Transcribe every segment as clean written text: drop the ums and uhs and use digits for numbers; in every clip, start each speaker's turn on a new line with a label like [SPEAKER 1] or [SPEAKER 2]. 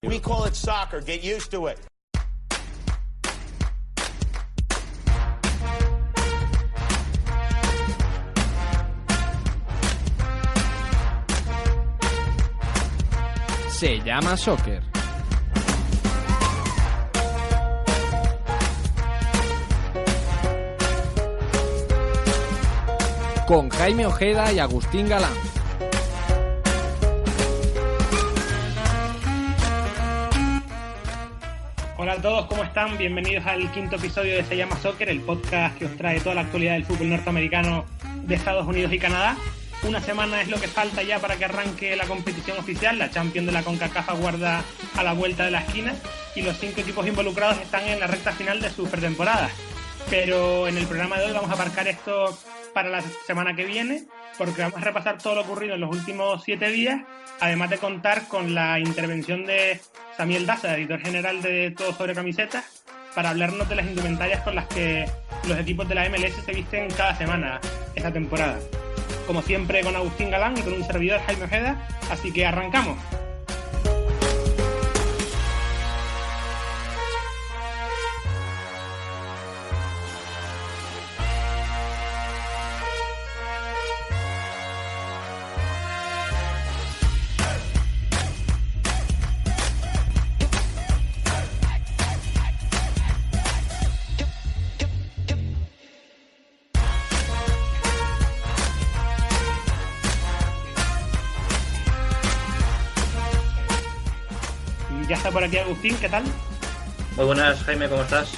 [SPEAKER 1] We call it soccer. Get used to it.
[SPEAKER 2] Se llama soccer. Con Jaime Ojeda y Agustín Galán.
[SPEAKER 3] Hola a todos, ¿cómo están? Bienvenidos al quinto episodio de Se llama Soccer, el podcast que os trae toda la actualidad del fútbol norteamericano de Estados Unidos y Canadá. Una semana es lo que falta ya para que arranque la competición oficial. La Champions de la CONCACAF aguarda a la vuelta de la esquina y los 5 equipos involucrados están en la recta final de su pretemporada. Pero en el programa de hoy vamos a aparcar esto para la semana que viene, porque vamos a repasar todo lo ocurrido en los últimos 7 días, además de contar con la intervención de Samuel Daza, editor general de Todo Sobre Camisetas, para hablarnos de las indumentarias con las que los equipos de la MLS se visten cada semana esta temporada. Como siempre, con Agustín Galán y con un servidor, Jaime Ojeda, así que arrancamos. Ya está por aquí Agustín, ¿qué tal?
[SPEAKER 4] Muy buenas, Jaime, ¿cómo estás?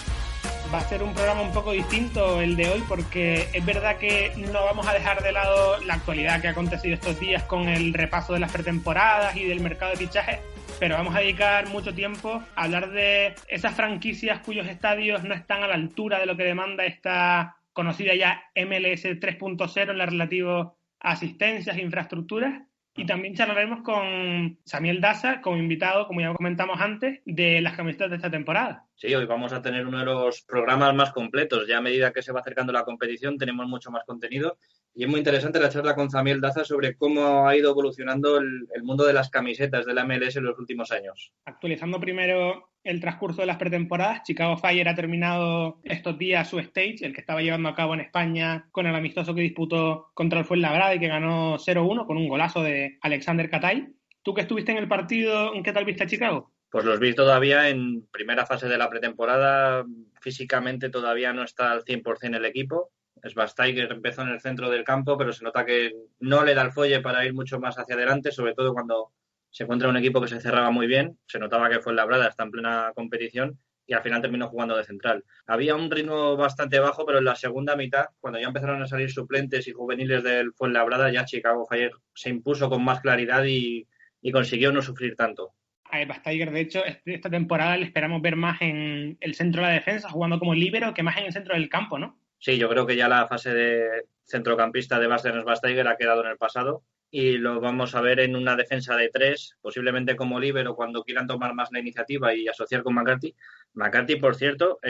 [SPEAKER 3] Va a ser un programa un poco distinto el de hoy, porque es verdad que no vamos a dejar de lado la actualidad que ha acontecido estos días con el repaso de las pretemporadas y del mercado de fichajes, pero vamos a dedicar mucho tiempo a hablar de esas franquicias cuyos estadios no están a la altura de lo que demanda esta conocida ya MLS 3.0 en lo relativo a asistencias e infraestructuras. Y también charlaremos con Samuel Daza como invitado, como ya comentamos antes, de las camisetas de esta temporada.
[SPEAKER 4] Sí, hoy vamos a tener uno de los programas más completos. Ya a medida que se va acercando la competición tenemos mucho más contenido y es muy interesante la charla con Samuel Daza sobre cómo ha ido evolucionando el mundo de las camisetas de la MLS en los últimos años.
[SPEAKER 3] Actualizando primero el transcurso de las pretemporadas, Chicago Fire ha terminado estos días su stage, el que estaba llevando a cabo en España con el amistoso que disputó contra el Fuenlabrada y que ganó 0-1 con un golazo de Alexander Catay. ¿Tú que estuviste en el partido, qué tal viste a Chicago?
[SPEAKER 4] Pues los vi todavía en primera fase de la pretemporada. Físicamente todavía no está al 100% el equipo. Schweinsteiger empezó en el centro del campo, pero se nota que no le da el fuelle para ir mucho más hacia adelante, sobre todo cuando se encuentra un equipo que se cerraba muy bien. Se notaba que Fuenlabrada está en plena competición y al final terminó jugando de central. Había un ritmo bastante bajo, pero en la segunda mitad, cuando ya empezaron a salir suplentes y juveniles del Fuenlabrada, ya Chicago Fire se impuso con más claridad y consiguió no sufrir tanto.
[SPEAKER 3] A Schweinsteiger, de hecho, esta temporada le esperamos ver más en el centro de la defensa, jugando como líbero, que más en el centro del campo, ¿no?
[SPEAKER 4] Sí, yo creo que ya la fase de centrocampista de Bastian Schweinsteiger ha quedado en el pasado y lo vamos a ver en una defensa de 3, posiblemente como líbero cuando quieran tomar más la iniciativa y asociar con McCarthy. McCarthy, por cierto,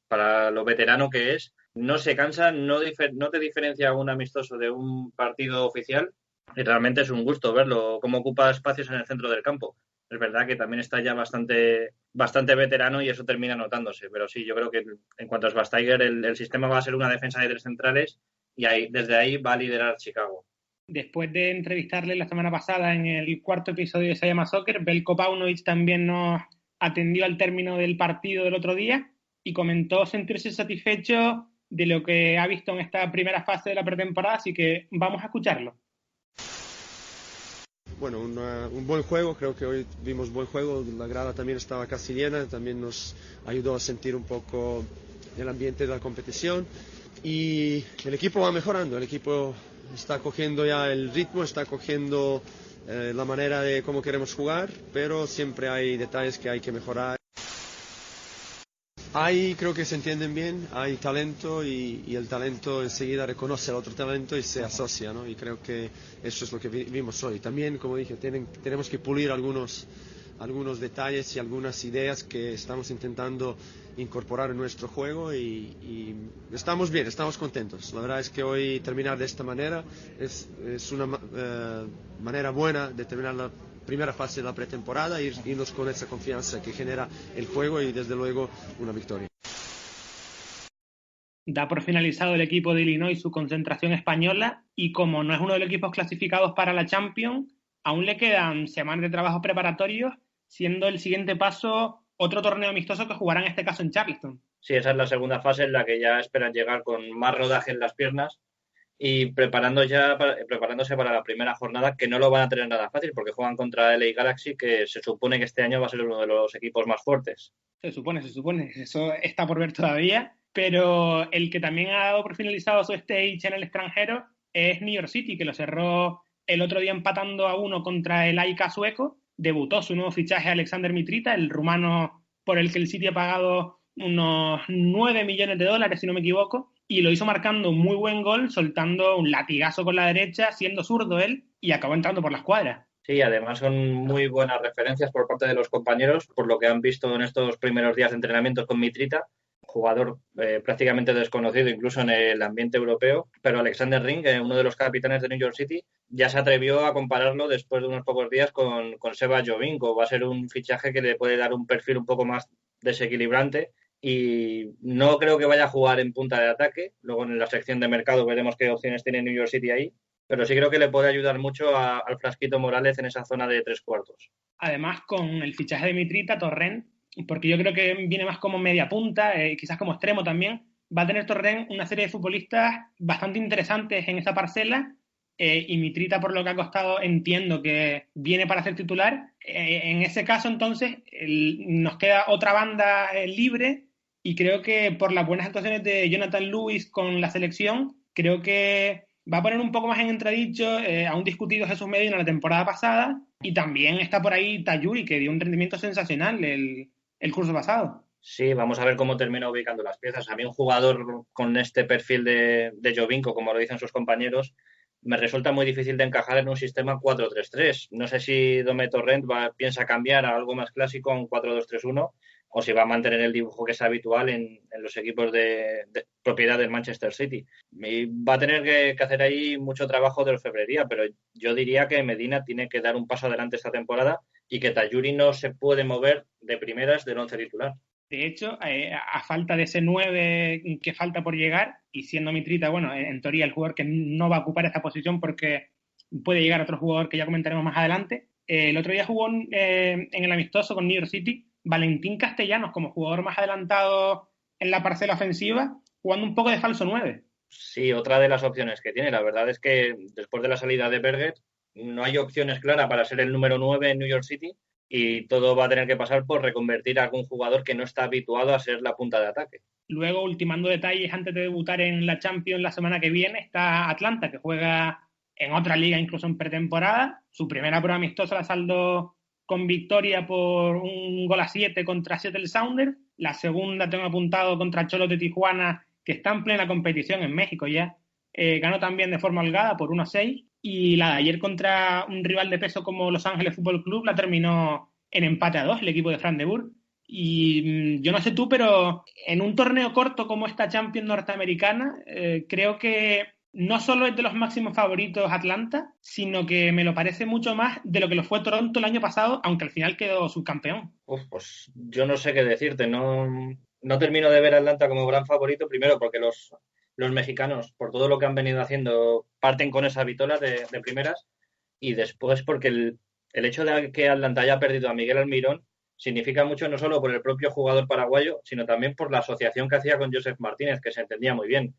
[SPEAKER 4] para lo veterano que es, no se cansa, no te diferencia un amistoso de un partido oficial y realmente es un gusto verlo, cómo ocupa espacios en el centro del campo. Es verdad que también está ya bastante veterano y eso termina notándose, pero sí, yo creo que en cuanto a Schweinsteiger, el sistema va a ser una defensa de 3 centrales y desde ahí va a liderar Chicago.
[SPEAKER 3] Después de entrevistarle la semana pasada en el cuarto episodio de Se llama Soccer, Veljko Paunovic también nos atendió al término del partido del otro día y comentó sentirse satisfecho de lo que ha visto en esta primera fase de la pretemporada, así que vamos a escucharlo.
[SPEAKER 5] Bueno, un buen juego, creo que hoy vimos buen juego, la grada también estaba casi llena, también nos ayudó a sentir un poco el ambiente de la competición y el equipo va mejorando, el equipo está cogiendo ya el ritmo, está cogiendo la manera de cómo queremos jugar, pero siempre hay detalles que hay que mejorar. Ahí creo que se entienden bien, hay talento y el talento enseguida reconoce al otro talento y se asocia, ¿no? Y creo que eso es lo que vimos hoy. También, como dije, tenemos que pulir algunos detalles y algunas ideas que estamos intentando incorporar en nuestro juego y estamos bien, estamos contentos. La verdad es que hoy terminar de esta manera es una manera buena de terminar primera fase de la pretemporada e irnos con esa confianza que genera el juego y desde luego una victoria.
[SPEAKER 3] Da por finalizado el equipo de Illinois su concentración española y como no es uno de los equipos clasificados para la Champions, aún le quedan semanas de trabajos preparatorios, siendo el siguiente paso otro torneo amistoso que jugará en este caso en Charleston.
[SPEAKER 4] Sí, esa es la segunda fase en la que ya esperan llegar con más rodaje en las piernas y preparándose para la primera jornada, que no lo van a tener nada fácil porque juegan contra LA Galaxy, que se supone que este año va a ser uno de los equipos más fuertes.
[SPEAKER 3] Se supone, eso está por ver todavía, pero el que también ha dado por finalizado su stage en el extranjero es New York City, que lo cerró el otro día empatando a 1 contra el AIK sueco. Debutó su nuevo fichaje Alexander Mitrita, el rumano por el que el City ha pagado unos $9 millones, si no me equivoco, y lo hizo marcando un muy buen gol, soltando un latigazo con la derecha, siendo zurdo él, y acabó entrando por la escuadra.
[SPEAKER 4] Sí, además son muy buenas referencias por parte de los compañeros, por lo que han visto en estos primeros días de entrenamientos con Mitrita, jugador prácticamente desconocido incluso en el ambiente europeo, pero Alexander Ring, uno de los capitanes de New York City, ya se atrevió a compararlo después de unos pocos días con Seba Jovinko. Va a ser un fichaje que le puede dar un perfil un poco más desequilibrante y no creo que vaya a jugar en punta de ataque. Luego en la sección de mercado veremos qué opciones tiene New York City ahí, pero sí creo que le puede ayudar mucho al Frasquito Morales en esa zona de 3/4.
[SPEAKER 3] Además, con el fichaje de Mitrita, Torrent, porque yo creo que viene más como media punta, quizás como extremo también, va a tener Torrent una serie de futbolistas bastante interesantes en esa parcela, y Mitrita, por lo que ha costado, entiendo que viene para ser titular. En ese caso, entonces, nos queda otra banda libre, y creo que por las buenas actuaciones de Jonathan Lewis con la selección, creo que va a poner un poco más en entredicho a un discutido Jesús Medina la temporada pasada, y también está por ahí Tayuri, que dio un rendimiento sensacional el curso pasado.
[SPEAKER 4] Sí, vamos a ver cómo termina ubicando las piezas. A mí un jugador con este perfil de Jovinko, como lo dicen sus compañeros, me resulta muy difícil de encajar en un sistema 4-3-3. No sé si Dome Torrent piensa cambiar a algo más clásico, a un 4-2-3-1, o si va a mantener el dibujo que es habitual en los equipos de propiedad del Manchester City. Y va a tener que hacer ahí mucho trabajo de orfebrería, pero yo diría que Medina tiene que dar un paso adelante esta temporada y que Tayuri no se puede mover de primeras del 11 titular.
[SPEAKER 3] De hecho, a falta de ese 9 que falta por llegar, y siendo Mitrita, bueno, en teoría el jugador que no va a ocupar esta posición porque puede llegar otro jugador que ya comentaremos más adelante, el otro día jugó en el amistoso con New York City Valentín Castellanos como jugador más adelantado en la parcela ofensiva, jugando un poco de falso 9.
[SPEAKER 4] Sí, otra de las opciones que tiene. La verdad es que después de la salida de Berger no hay opciones claras para ser el número 9 en New York City y todo va a tener que pasar por reconvertir a algún jugador que no está habituado a ser la punta de ataque.
[SPEAKER 3] Luego, ultimando detalles antes de debutar en la Champions la semana que viene, está Atlanta, que juega en otra liga, incluso en pretemporada. Su primera prueba amistosa la saldó con victoria por 1-7 contra Seattle Sounders. La segunda tengo apuntado contra Cholos de Tijuana, que está en plena competición en México ya. Ganó también de forma holgada por 1-6. Y la de ayer contra un rival de peso como Los Ángeles Fútbol Club la terminó en empate a 2, el equipo de Fran de Boer. Y yo no sé tú, pero en un torneo corto como esta Champions norteamericana, creo que no solo es de los máximos favoritos Atlanta, sino que me lo parece mucho más de lo que lo fue Toronto el año pasado, aunque al final quedó subcampeón.
[SPEAKER 4] Pues yo no sé qué decirte, no termino de ver a Atlanta como gran favorito, primero porque los mexicanos, por todo lo que han venido haciendo, parten con esa vitola de primeras, y después porque el hecho de que Atlanta haya perdido a Miguel Almirón significa mucho no solo por el propio jugador paraguayo, sino también por la asociación que hacía con Joseph Martínez, que se entendía muy bien.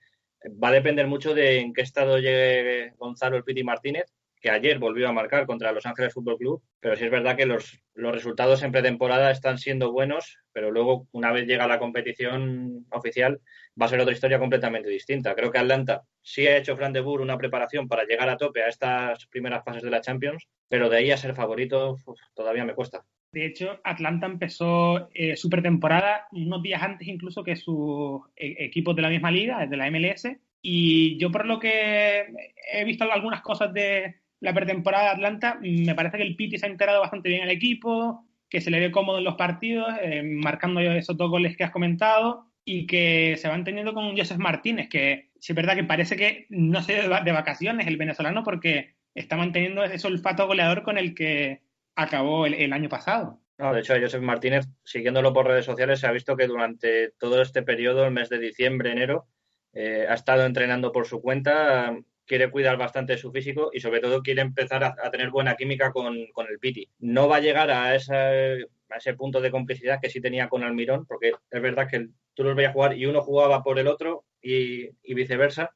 [SPEAKER 4] Va a depender mucho de en qué estado llegue Gonzalo el Piti Martínez, que ayer volvió a marcar contra Los Ángeles Fútbol Club, pero sí es verdad que los resultados en pretemporada están siendo buenos, pero luego, una vez llega la competición oficial, va a ser otra historia completamente distinta. Creo que Atlanta sí ha hecho Fran de Boer una preparación para llegar a tope a estas primeras fases de la Champions, pero de ahí a ser favorito todavía me cuesta.
[SPEAKER 3] De hecho, Atlanta empezó su pretemporada unos días antes incluso que sus equipos de la misma liga, de la MLS, y yo por lo que he visto algunas cosas de la pretemporada de Atlanta, me parece que el Piti se ha integrado bastante bien al equipo, que se le ve cómodo en los partidos, marcando esos 2 goles que has comentado, y que se va entendiendo con Joseph Martínez, que sí es verdad que parece que no se de vacaciones el venezolano porque está manteniendo ese olfato goleador con el que acabó el año pasado.
[SPEAKER 4] No, de hecho, a Josep Martínez, siguiéndolo por redes sociales, se ha visto que durante todo este periodo, el mes de diciembre, enero, ha estado entrenando por su cuenta, quiere cuidar bastante de su físico y sobre todo quiere empezar a tener buena química con el Piti. No va a llegar a ese punto de complicidad que sí tenía con Almirón, porque es verdad que tú los veías jugar y uno jugaba por el otro y viceversa,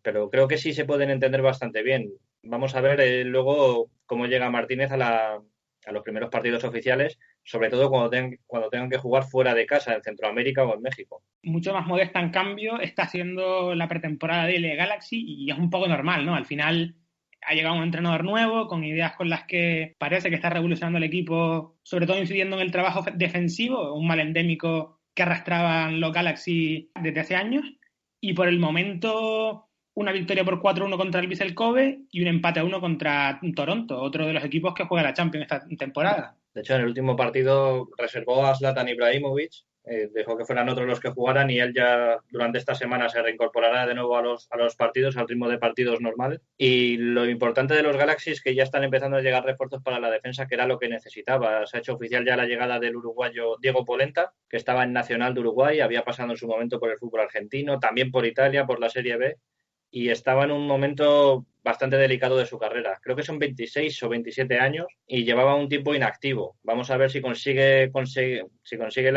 [SPEAKER 4] pero creo que sí se pueden entender bastante bien. Vamos a ver luego cómo llega Martínez a los primeros partidos oficiales, sobre todo cuando tengan que jugar fuera de casa, en Centroamérica o en México.
[SPEAKER 3] Mucho más modesta, en cambio, está haciendo la pretemporada de LA Galaxy y es un poco normal, ¿no? Al final ha llegado un entrenador nuevo con ideas con las que parece que está revolucionando el equipo, sobre todo incidiendo en el trabajo defensivo, un mal endémico que arrastraban los Galaxy desde hace años. Y por el momento, una victoria por 4-1 contra el Vissel Kobe y un empate a 1 contra Toronto, otro de los equipos que juega la Champions esta temporada.
[SPEAKER 4] De hecho, en el último partido reservó a Zlatan Ibrahimovic, dejó que fueran otros los que jugaran y él ya durante esta semana se reincorporará de nuevo a los partidos, al ritmo de partidos normal. Y lo importante de los Galaxy es que ya están empezando a llegar refuerzos para la defensa, que era lo que necesitaba. Se ha hecho oficial ya la llegada del uruguayo Diego Polenta, que estaba en Nacional de Uruguay, había pasado en su momento por el fútbol argentino, también por Italia, por la Serie B, y estaba en un momento bastante delicado de su carrera. Creo que son 26 o 27 años y llevaba un tiempo inactivo. Vamos a ver si consigue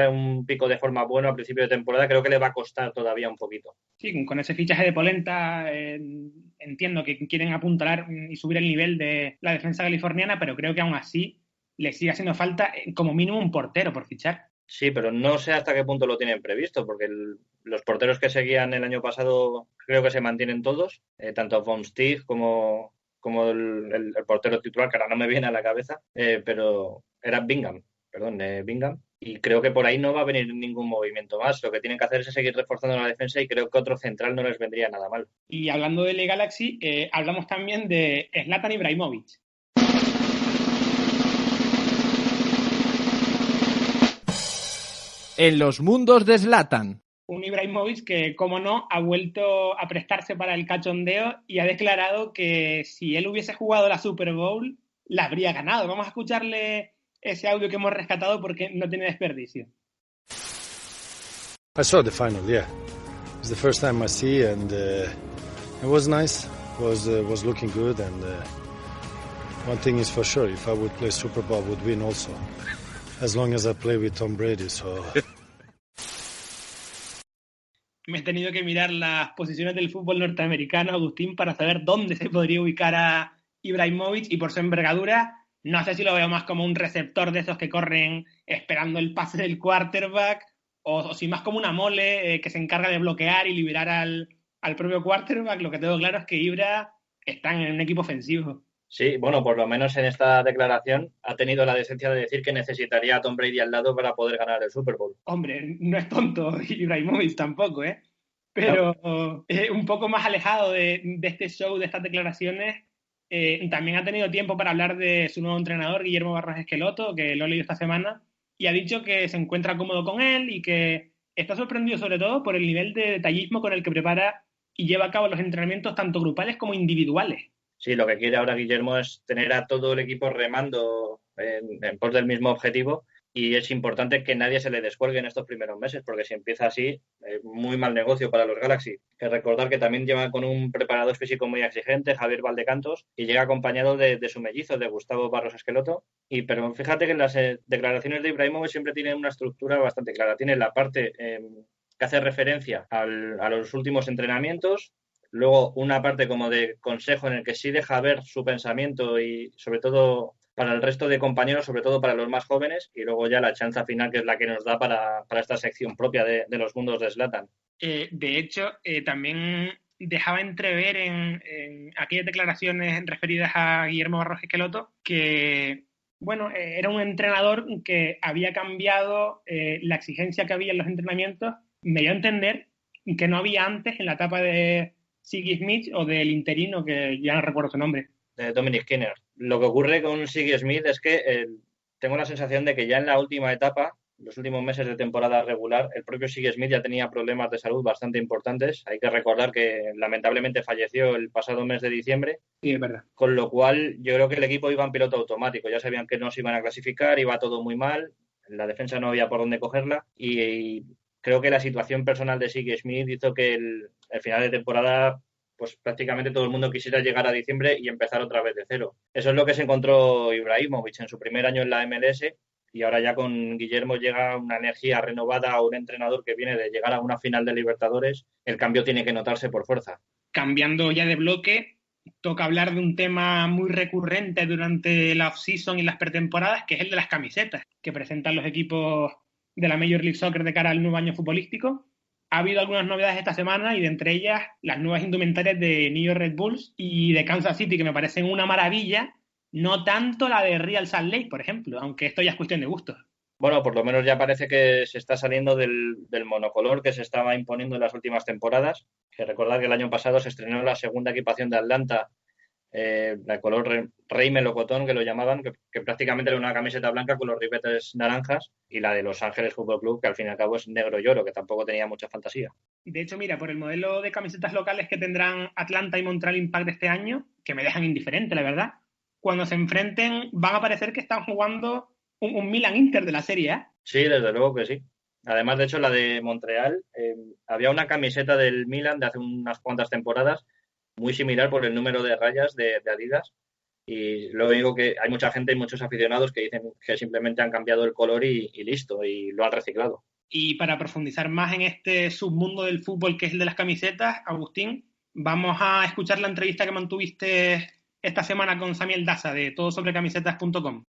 [SPEAKER 4] un pico de forma bueno al principio de temporada. Creo que le va a costar todavía un poquito.
[SPEAKER 3] Sí, con ese fichaje de Polenta entiendo que quieren apuntalar y subir el nivel de la defensa californiana, pero creo que aún así le sigue haciendo falta como mínimo un portero por fichar.
[SPEAKER 4] Sí, pero no sé hasta qué punto lo tienen previsto, porque los porteros que seguían el año pasado creo que se mantienen todos, tanto Von Steve como el portero titular, que ahora no me viene a la cabeza, pero era Bingham, y creo que por ahí no va a venir ningún movimiento más. Lo que tienen que hacer es seguir reforzando la defensa y creo que otro central no les vendría nada mal.
[SPEAKER 3] Y hablando de LA Galaxy, hablamos también de Zlatan Ibrahimovic.
[SPEAKER 2] En los mundos de Zlatan.
[SPEAKER 3] Un Ibrahimovic que, como no, ha vuelto a prestarse para el cachondeo y ha declarado que si él hubiese jugado la Super Bowl, la habría ganado. Vamos a escucharle ese audio que hemos rescatado porque no tiene desperdicio.
[SPEAKER 6] I saw the final, yeah. It's the first time I see, and it was nice. Was looking good, and one thing is for sure: if I would play Super Bowl, I would win also. As long as I play with Tom Brady, so.
[SPEAKER 3] Me he tenido que mirar las posiciones del fútbol norteamericano, Agustín, para saber dónde se podría ubicar a Ibrahimovic, y por su envergadura, no sé si lo veo más como un receptor de esos que corren esperando el pase del quarterback, o si más como una mole que se encarga de bloquear y liberar al propio quarterback. Lo que tengo claro es que Ibra está en un equipo ofensivo.
[SPEAKER 4] Sí, bueno, por lo menos en esta declaración ha tenido la decencia de decir que necesitaría a Tom Brady al lado para poder ganar el Super Bowl.
[SPEAKER 3] Hombre, no es tonto Ibrahimovic tampoco, ¿eh? Pero no. Un poco más alejado de este show, de estas declaraciones, también ha tenido tiempo para hablar de su nuevo entrenador, Guillermo Barros Esqueloto, que lo he leído esta semana, y ha dicho que se encuentra cómodo con él y que está sorprendido sobre todo por el nivel de detallismo con el que prepara y lleva a cabo los entrenamientos tanto grupales como individuales.
[SPEAKER 4] Sí, lo que quiere ahora Guillermo es tener a todo el equipo remando en pos del mismo objetivo, y es importante que nadie se le descuelgue en estos primeros meses, porque si empieza así, muy mal negocio para los Galaxy. Que recordar que también lleva con un preparador físico muy exigente, Javier Valdecantos, y llega acompañado de su mellizo, de Gustavo Barros Esqueloto. Pero fíjate que las declaraciones de Ibrahimovic siempre tienen una estructura bastante clara. Tiene la parte que hace referencia a los últimos entrenamientos, luego una parte como de consejo en el que sí deja ver su pensamiento y sobre todo para el resto de compañeros, sobre todo para los más jóvenes, y luego ya la chanza final, que es la que nos da para esta sección propia de los mundos de Zlatan.
[SPEAKER 3] De hecho, también dejaba entrever en aquellas declaraciones referidas a Guillermo Barros Esqueloto que, bueno, era un entrenador que había cambiado la exigencia que había en los entrenamientos. Me dio a entender que no había antes en la etapa de Siggy Smith o del interino, que ya no recuerdo su nombre.
[SPEAKER 4] De Dominic Skinner. Lo que ocurre con Siggy Smith es que tengo la sensación de que ya en la última etapa los últimos meses de temporada regular, el propio Sig Smith ya tenía problemas de salud bastante importantes. Hay que recordar que lamentablemente falleció el pasado mes de diciembre.
[SPEAKER 3] Sí, es verdad.
[SPEAKER 4] Con lo cual yo creo que el equipo iba en piloto automático. Ya sabían que no se iban a clasificar, iba todo muy mal. En la defensa no había por dónde cogerla y creo que la situación personal de Sig Smith hizo que el final de temporada pues prácticamente todo el mundo quisiera llegar a diciembre y empezar otra vez de cero. Eso es lo que se encontró Ibrahimovic en su primer año en la MLS. Y ahora ya con Guillermo llega una energía renovada a un entrenador que viene de llegar a una final de Libertadores. El cambio tiene que notarse por fuerza.
[SPEAKER 3] Cambiando ya de bloque, toca hablar de un tema muy recurrente durante la off-season y las pretemporadas, que es el de las camisetas que presentan los equipos de la Major League Soccer de cara al nuevo año futbolístico. Ha habido algunas novedades esta semana y de entre ellas las nuevas indumentarias de New York Red Bulls y de Kansas City, que me parecen una maravilla. No tanto la de Real Salt Lake, por ejemplo, aunque esto ya es cuestión de gustos.
[SPEAKER 4] Bueno, por lo menos ya parece que se está saliendo del monocolor que se estaba imponiendo en las últimas temporadas. Que recordad que el año pasado se estrenó la segunda equipación de Atlanta, la color rey melocotón, que lo llamaban, que prácticamente era una camiseta blanca con los ribetes naranjas, y la de Los Ángeles Fútbol Club, que al fin y al cabo es negro y oro, que tampoco tenía mucha fantasía.
[SPEAKER 3] De hecho, mira, por el modelo de camisetas locales que tendrán Atlanta y Montreal Impact este año, que me dejan indiferente, la verdad, cuando se enfrenten van a parecer que están jugando un Milan-Inter de la Serie A.
[SPEAKER 4] Sí, desde luego que sí. Además, de hecho, la de Montreal, había una camiseta del Milan de hace unas cuantas temporadas muy similar por el número de rayas de Adidas. Y luego digo que hay mucha gente y muchos aficionados que dicen que simplemente han cambiado el color y listo, y lo han reciclado.
[SPEAKER 3] Y para profundizar más en este submundo del fútbol que es el de las camisetas, Agustín, vamos a escuchar la entrevista que mantuviste esta semana con Samuel Daza de todosobrecamisetas.com.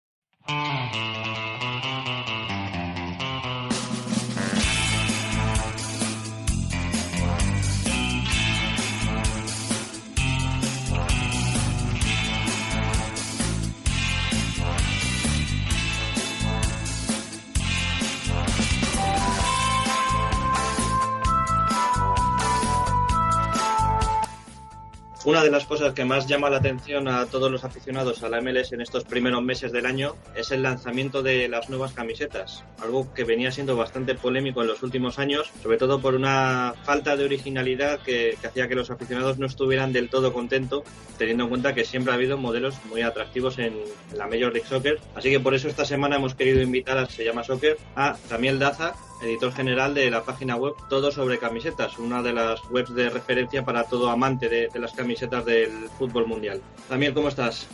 [SPEAKER 4] Una de las cosas que más llama la atención a todos los aficionados a la MLS en estos primeros meses del año es el lanzamiento de las nuevas camisetas, algo que venía siendo bastante polémico en los últimos años, sobre todo por una falta de originalidad que hacía que los aficionados no estuvieran del todo contentos, teniendo en cuenta que siempre ha habido modelos muy atractivos en la Major League Soccer. Así que por eso esta semana hemos querido invitar a Se Llama Soccer a Samuel Daza, editor general de la página web Todo Sobre Camisetas, una de las webs de referencia para todo amante de las camisetas del fútbol mundial. Samuel, ¿cómo estás?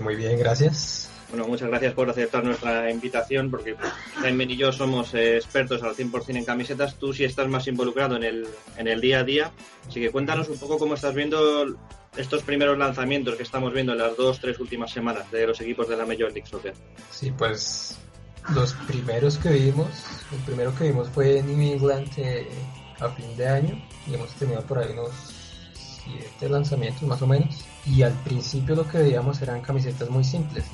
[SPEAKER 7] Muy bien, gracias.
[SPEAKER 4] Bueno, muchas gracias por aceptar nuestra invitación, porque Jaime y yo somos expertos al 100% en camisetas. Tú sí estás más involucrado en el día a día, así que cuéntanos un poco cómo estás viendo estos primeros lanzamientos que estamos viendo en las 2-3 últimas semanas de los equipos de la Major League Soccer.
[SPEAKER 7] Sí, pues los primeros que vimos, el primero que vimos fue New England a fin de año, y hemos tenido por ahí unos 7 lanzamientos más o menos, y al principio lo que veíamos eran camisetas muy simples.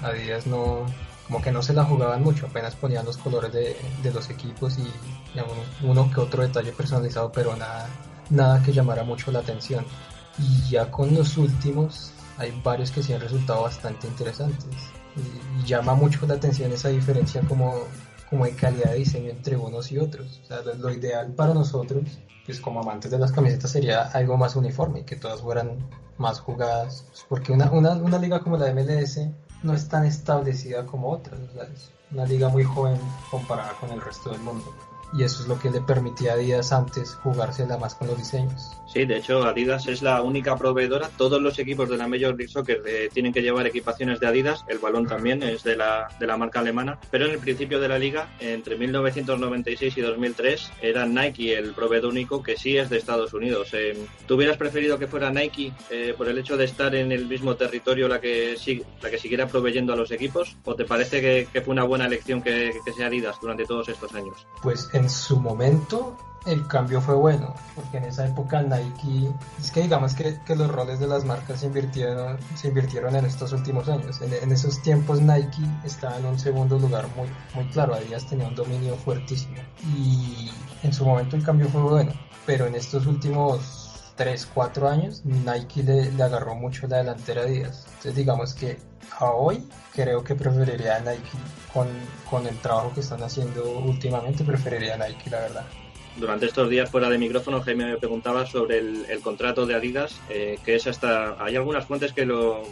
[SPEAKER 7] Adidas como que no se la jugaban mucho, apenas ponían los colores de los equipos y uno que otro detalle personalizado, pero nada que llamara mucho la atención. Y ya con los últimos hay varios que sí han resultado bastante interesantes. Y llama mucho la atención esa diferencia como de calidad de diseño entre unos y otros. O sea, lo ideal para nosotros, pues como amantes de las camisetas, sería algo más uniforme, que todas fueran más jugadas, pues porque una liga como la MLS no es tan establecida como otras. O sea, es una liga muy joven comparada con el resto del mundo. Y eso es lo que le permitía a Adidas antes jugársela más con los diseños.
[SPEAKER 4] Sí, de hecho Adidas es la única proveedora. Todos los equipos de la Major League Soccer tienen que llevar equipaciones de Adidas. El balón también es de la marca alemana. Pero en el principio de la liga, entre 1996 y 2003, era Nike el proveedor único, que sí es de Estados Unidos. ¿Tú hubieras preferido que fuera Nike por el hecho de estar en el mismo territorio la que siguiera proveyendo a los equipos? ¿O te parece que fue una buena elección que sea Adidas durante todos estos años?
[SPEAKER 7] Pues en su momento el cambio fue bueno, porque en esa época Nike, es que digamos que los roles de las marcas se invirtieron en estos últimos años. En esos tiempos Nike estaba en un segundo lugar muy claro. Adidas tenía un dominio fuertísimo y en su momento el cambio fue bueno, pero en estos últimos 3-4 años, Nike le agarró mucho la delantera a Adidas. Entonces digamos que a hoy creo que preferiría a Nike con el trabajo que están haciendo últimamente, preferiría a Nike, la verdad.
[SPEAKER 4] Durante estos días fuera de micrófono, Jaime me preguntaba sobre el contrato de Adidas, que es hasta... Hay algunas fuentes que lo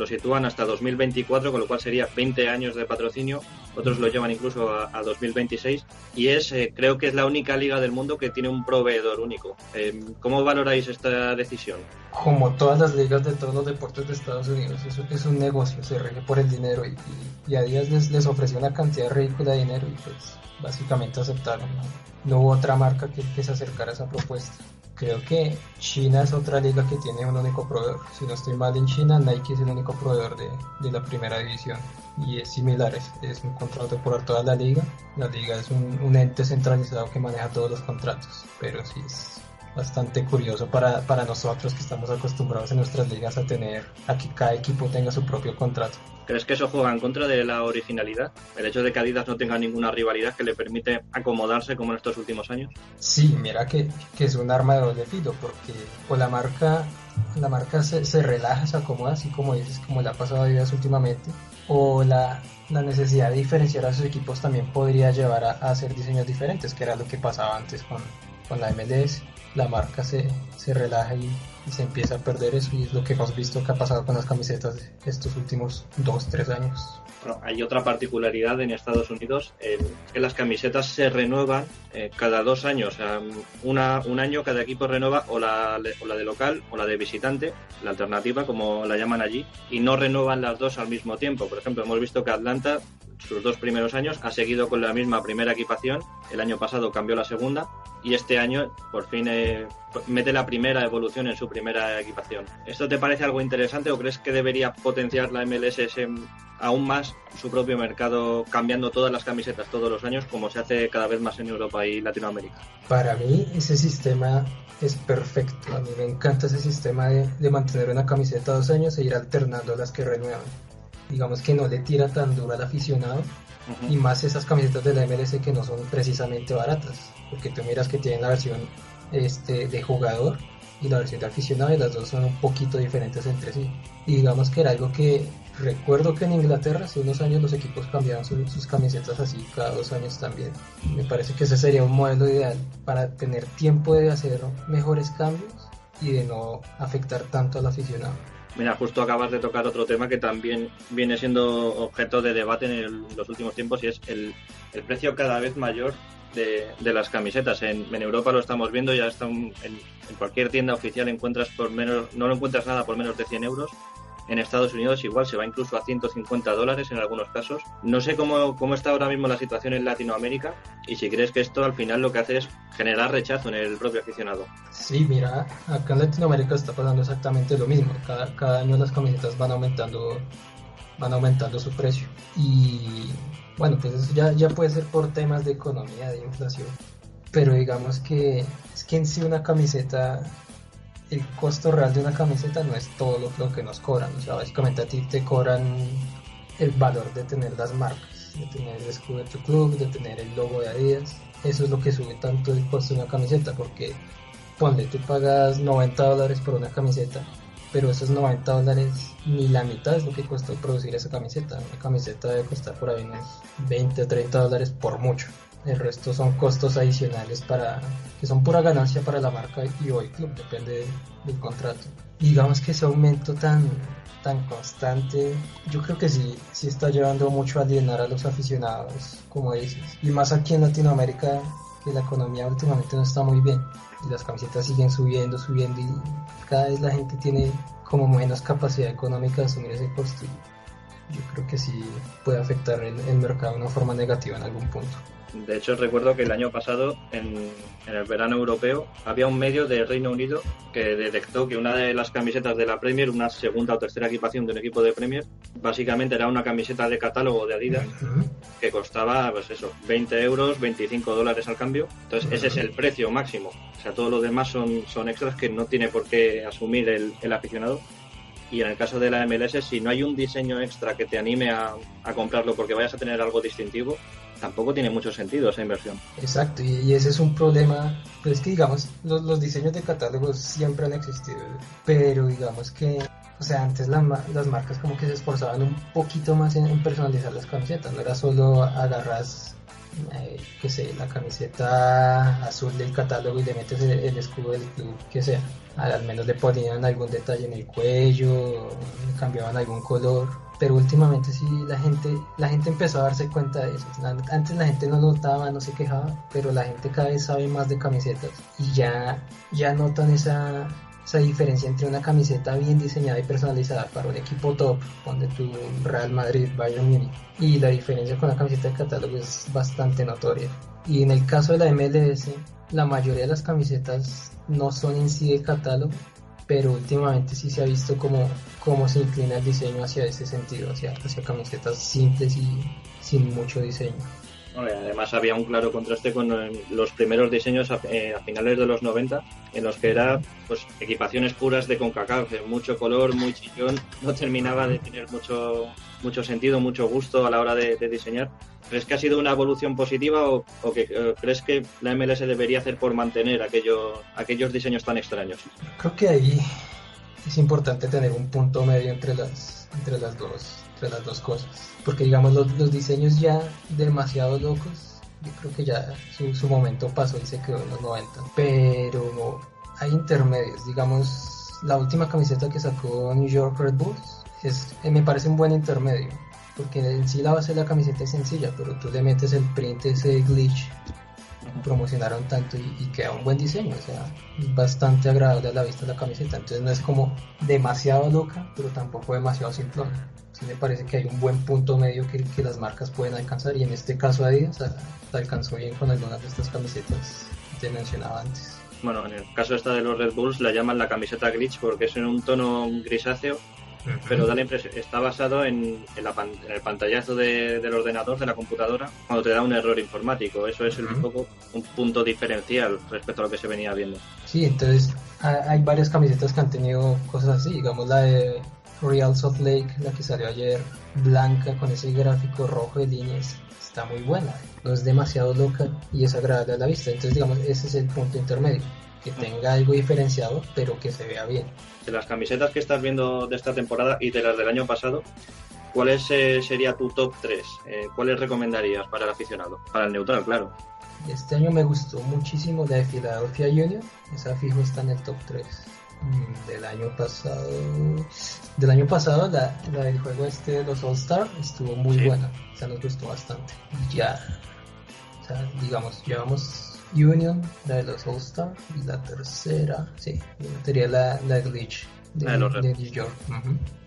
[SPEAKER 4] sitúan hasta 2024, con lo cual sería 20 años de patrocinio. Otros lo llevan incluso a 2026. Y creo que es la única liga del mundo que tiene un proveedor único. ¿Cómo valoráis esta decisión?
[SPEAKER 7] Como todas las ligas de todos los deportes de Estados Unidos, eso es un negocio, se rige por el dinero y Adidas les ofreció una cantidad ridícula de dinero y pues básicamente aceptaron. No hubo otra marca que se acercara a esa propuesta. Creo que China es otra liga que tiene un único proveedor. Si no estoy mal, en China Nike es el único proveedor de la primera división y es similar, es un contrato por toda la liga. La liga es un ente centralizado que maneja todos los contratos, pero sí es bastante curioso para nosotros que estamos acostumbrados en nuestras ligas a que cada equipo tenga su propio contrato.
[SPEAKER 4] ¿Crees que eso juega en contra de la originalidad? El hecho de que Adidas no tenga ninguna rivalidad que le permite acomodarse como en estos últimos años.
[SPEAKER 7] Sí, mira que es un arma de doble filo, porque o la marca se relaja, se acomoda, así como dices, como le ha pasado a Adidas últimamente, o la necesidad de diferenciar a sus equipos también podría llevar a hacer diseños diferentes, que era lo que pasaba antes con la MLS. La marca se relaja y se empieza a perder eso, y es lo que hemos visto que ha pasado con las camisetas de estos últimos 2-3 años.
[SPEAKER 4] Bueno, hay otra particularidad en Estados Unidos, que las camisetas se renuevan cada 2 años. Un año cada equipo renueva o la de local o la de visitante, la alternativa como la llaman allí, y no renuevan las dos al mismo tiempo. Por ejemplo, hemos visto que Atlanta, sus 2 primeros años, ha seguido con la misma primera equipación. El año pasado cambió la segunda y este año por fin mete la primera evolución en su primera equipación. ¿Esto te parece algo interesante o crees que debería potenciar la MLS aún más su propio mercado, cambiando todas las camisetas todos los años, como se hace cada vez más en Europa y Latinoamérica?
[SPEAKER 7] Para mí ese sistema es perfecto. A mí me encanta ese sistema de mantener una camiseta 2 años e ir alternando las que renuevan. Digamos que no le tira tan duro al aficionado. Uh-huh. Y más esas camisetas de la MLS que no son precisamente baratas, porque tú miras que tienen la versión de jugador y la versión de aficionado, y las dos son un poquito diferentes entre sí. Y digamos que era algo que recuerdo que en Inglaterra hace unos años los equipos cambiaban sus camisetas así cada 2 años también. Me parece que ese sería un modelo ideal para tener tiempo de hacer mejores cambios y de no afectar tanto al aficionado.
[SPEAKER 4] Mira, justo acabas de tocar otro tema que también viene siendo objeto de debate en los últimos tiempos, y es el precio cada vez mayor de las camisetas. En Europa lo estamos viendo, ya está en cualquier tienda oficial no lo encuentras nada por menos de 100 euros. En Estados Unidos igual se va incluso a $150 en algunos casos. No sé cómo está ahora mismo la situación en Latinoamérica y si crees que esto al final lo que hace es generar rechazo en el propio aficionado.
[SPEAKER 7] Sí, mira, acá en Latinoamérica está pasando exactamente lo mismo. Cada año las camisetas van aumentando su precio. Y bueno, pues eso ya puede ser por temas de economía, de inflación. Pero digamos que es que en sí una camiseta, el costo real de una camiseta no es todo lo que nos cobran. O sea, básicamente a ti te cobran el valor de tener las marcas, de tener el escudo de tu club, de tener el logo de Adidas. Eso es lo que sube tanto el costo de una camiseta, porque ponle, tú pagas $90 por una camiseta, pero esos $90 ni la mitad es lo que costó producir esa camiseta. Una camiseta debe costar por ahí unos $20 o $30 por mucho. El resto son costos adicionales que son pura ganancia para la marca y hoy club, depende del contrato. Y digamos que ese aumento tan constante, yo creo que sí está llevando mucho a alienar a los aficionados, como dices. Y más aquí en Latinoamérica, que la economía últimamente no está muy bien. Y las camisetas siguen subiendo y cada vez la gente tiene como menos capacidad económica de asumir ese costo. Yo creo que sí puede afectar el mercado de una forma negativa en algún punto.
[SPEAKER 4] De hecho, recuerdo que el año pasado, en el verano europeo, había un medio de Reino Unido que detectó que una de las camisetas de la Premier, una segunda o tercera equipación de un equipo de Premier, básicamente era una camiseta de catálogo de Adidas que costaba, pues eso, 20 euros, $25 al cambio. Entonces, ese es el precio máximo. O sea, todo lo demás son extras que no tiene por qué asumir el aficionado. Y en el caso de la MLS, si no hay un diseño extra que te anime a comprarlo porque vayas a tener algo distintivo, tampoco tiene mucho sentido esa inversión.
[SPEAKER 7] Exacto, y ese es un problema. Pues es que digamos, los diseños de catálogos siempre han existido, pero digamos que, o sea, antes las marcas como que se esforzaban un poquito más en personalizar las camisetas, no era solo agarras, qué sé, la camiseta azul del catálogo y le metes el escudo del club, que sea, al menos le ponían algún detalle en el cuello, le cambiaban algún color, pero últimamente sí la gente empezó a darse cuenta de eso. Antes la gente no notaba, no se quejaba, pero la gente cada vez sabe más de camisetas y ya notan esa diferencia entre una camiseta bien diseñada y personalizada para un equipo top, donde tu Real Madrid, Bayern Múnich, y la diferencia con la camiseta de catálogo es bastante notoria. Y en el caso de la MLS, la mayoría de las camisetas no son en sí de catálogo, pero últimamente sí se ha visto cómo se inclina el diseño hacia ese sentido, hacia camisetas simples y sin mucho diseño.
[SPEAKER 4] Bueno, además había un claro contraste con los primeros diseños a finales de los 90, en los que era pues equipaciones puras de CONCACAF, mucho color, muy chillón, no terminaba de tener mucho sentido, mucho gusto a la hora de diseñar. ¿Crees que ha sido una evolución positiva o crees que la MLS debería hacer por mantener aquellos diseños tan extraños?
[SPEAKER 7] Creo que ahí es importante tener un punto medio entre las dos cosas, porque digamos los diseños ya demasiado locos, yo creo que ya su momento pasó y se quedó en los 90, pero hay intermedios. Digamos, la última camiseta que sacó New York Red Bulls me parece un buen intermedio, porque en sí la base de la camiseta es sencilla, pero tú le metes el print, ese glitch, promocionaron tanto y queda un buen diseño, o sea, es bastante agradable a la vista la camiseta, entonces no es como demasiado loca, pero tampoco demasiado simplona. Sí me parece que hay un buen punto medio que las marcas pueden alcanzar, y en este caso Adidas alcanzó bien con algunas de estas camisetas que te mencionaba antes.
[SPEAKER 4] Bueno, en el caso esta de los Red Bulls la llaman la camiseta glitch porque es en un tono grisáceo, pero da la impresión, está basado en el pantallazo del ordenador, de la computadora, cuando te da un error informático. Eso es un poco un punto diferencial respecto a lo que se venía viendo.
[SPEAKER 7] Sí, entonces hay varias camisetas que han tenido cosas así, digamos la de Real Salt Lake, la que salió ayer, blanca con ese gráfico rojo de líneas, está muy buena, no es demasiado loca y es agradable a la vista. Entonces digamos, ese es el punto intermedio, que tenga algo diferenciado pero que se vea bien.
[SPEAKER 4] De las camisetas que estás viendo de esta temporada y de las del año pasado, ¿cuál sería tu top 3? ¿Cuáles recomendarías para el aficionado? Para el neutral, claro.
[SPEAKER 7] Este año me gustó muchísimo la de Philadelphia Union, esa fijo está en el top 3. Del año pasado la del juego de los All-Star estuvo muy buena, o sea, nos gustó bastante. Y ya, o sea, digamos, llevamos Union, la de los All-Star, y la tercera, sí, sería la Glitch de New York.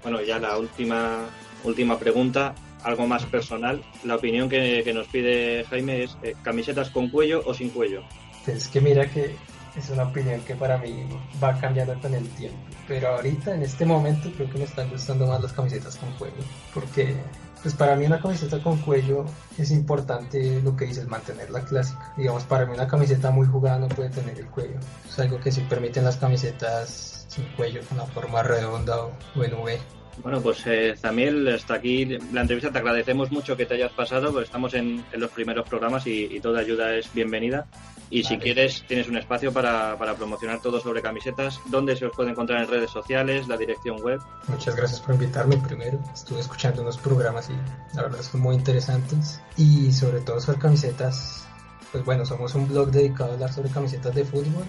[SPEAKER 4] Bueno, ya la última pregunta, algo más personal. La opinión que nos pide Jaime es ¿camisetas con cuello o sin cuello?
[SPEAKER 7] Es que mira que es una opinión que para mí va cambiando con el tiempo, pero ahorita en este momento creo que me están gustando más las camisetas con cuello, porque pues para mí una camiseta con cuello es importante lo que dices, mantenerla clásica. Digamos, para mí una camiseta muy jugada no puede tener el cuello, es algo que sí permiten las camisetas sin cuello, con la forma redonda o en V.
[SPEAKER 4] Bueno, pues Zamiel, hasta aquí la entrevista. Te agradecemos mucho que te hayas pasado, porque estamos en los primeros programas y toda ayuda es bienvenida. Y vale, si quieres, tienes un espacio para promocionar todo sobre camisetas. ¿Dónde se os puede encontrar en redes sociales, la dirección web?
[SPEAKER 7] Muchas gracias por invitarme primero. Estuve escuchando unos programas y la verdad son muy interesantes. Y sobre todo sobre camisetas, pues bueno, somos un blog dedicado a hablar sobre camisetas de fútbol.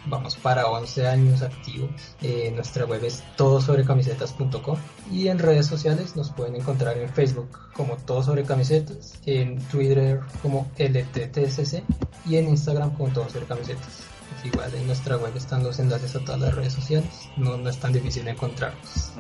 [SPEAKER 7] Vamos para 11 años activos. Nuestra web es todosobrecamisetas.com y en redes sociales nos pueden encontrar en Facebook como Todo Sobre Camisetas, en Twitter como LTTSC y en Instagram como Todo Sobre Camisetas. Igual en nuestra web están los enlaces a todas las redes sociales, no es tan difícil encontrarnos.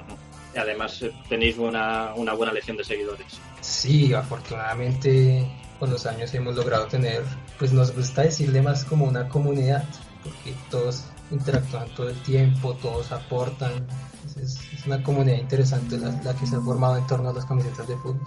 [SPEAKER 4] Y además tenéis una buena legión de seguidores.
[SPEAKER 7] Sí, afortunadamente con los años hemos logrado tener, pues nos gusta decirle más como una comunidad, porque todos interactúan todo el tiempo, todos aportan. Es una comunidad interesante la que se ha formado en torno a las camisetas de fútbol.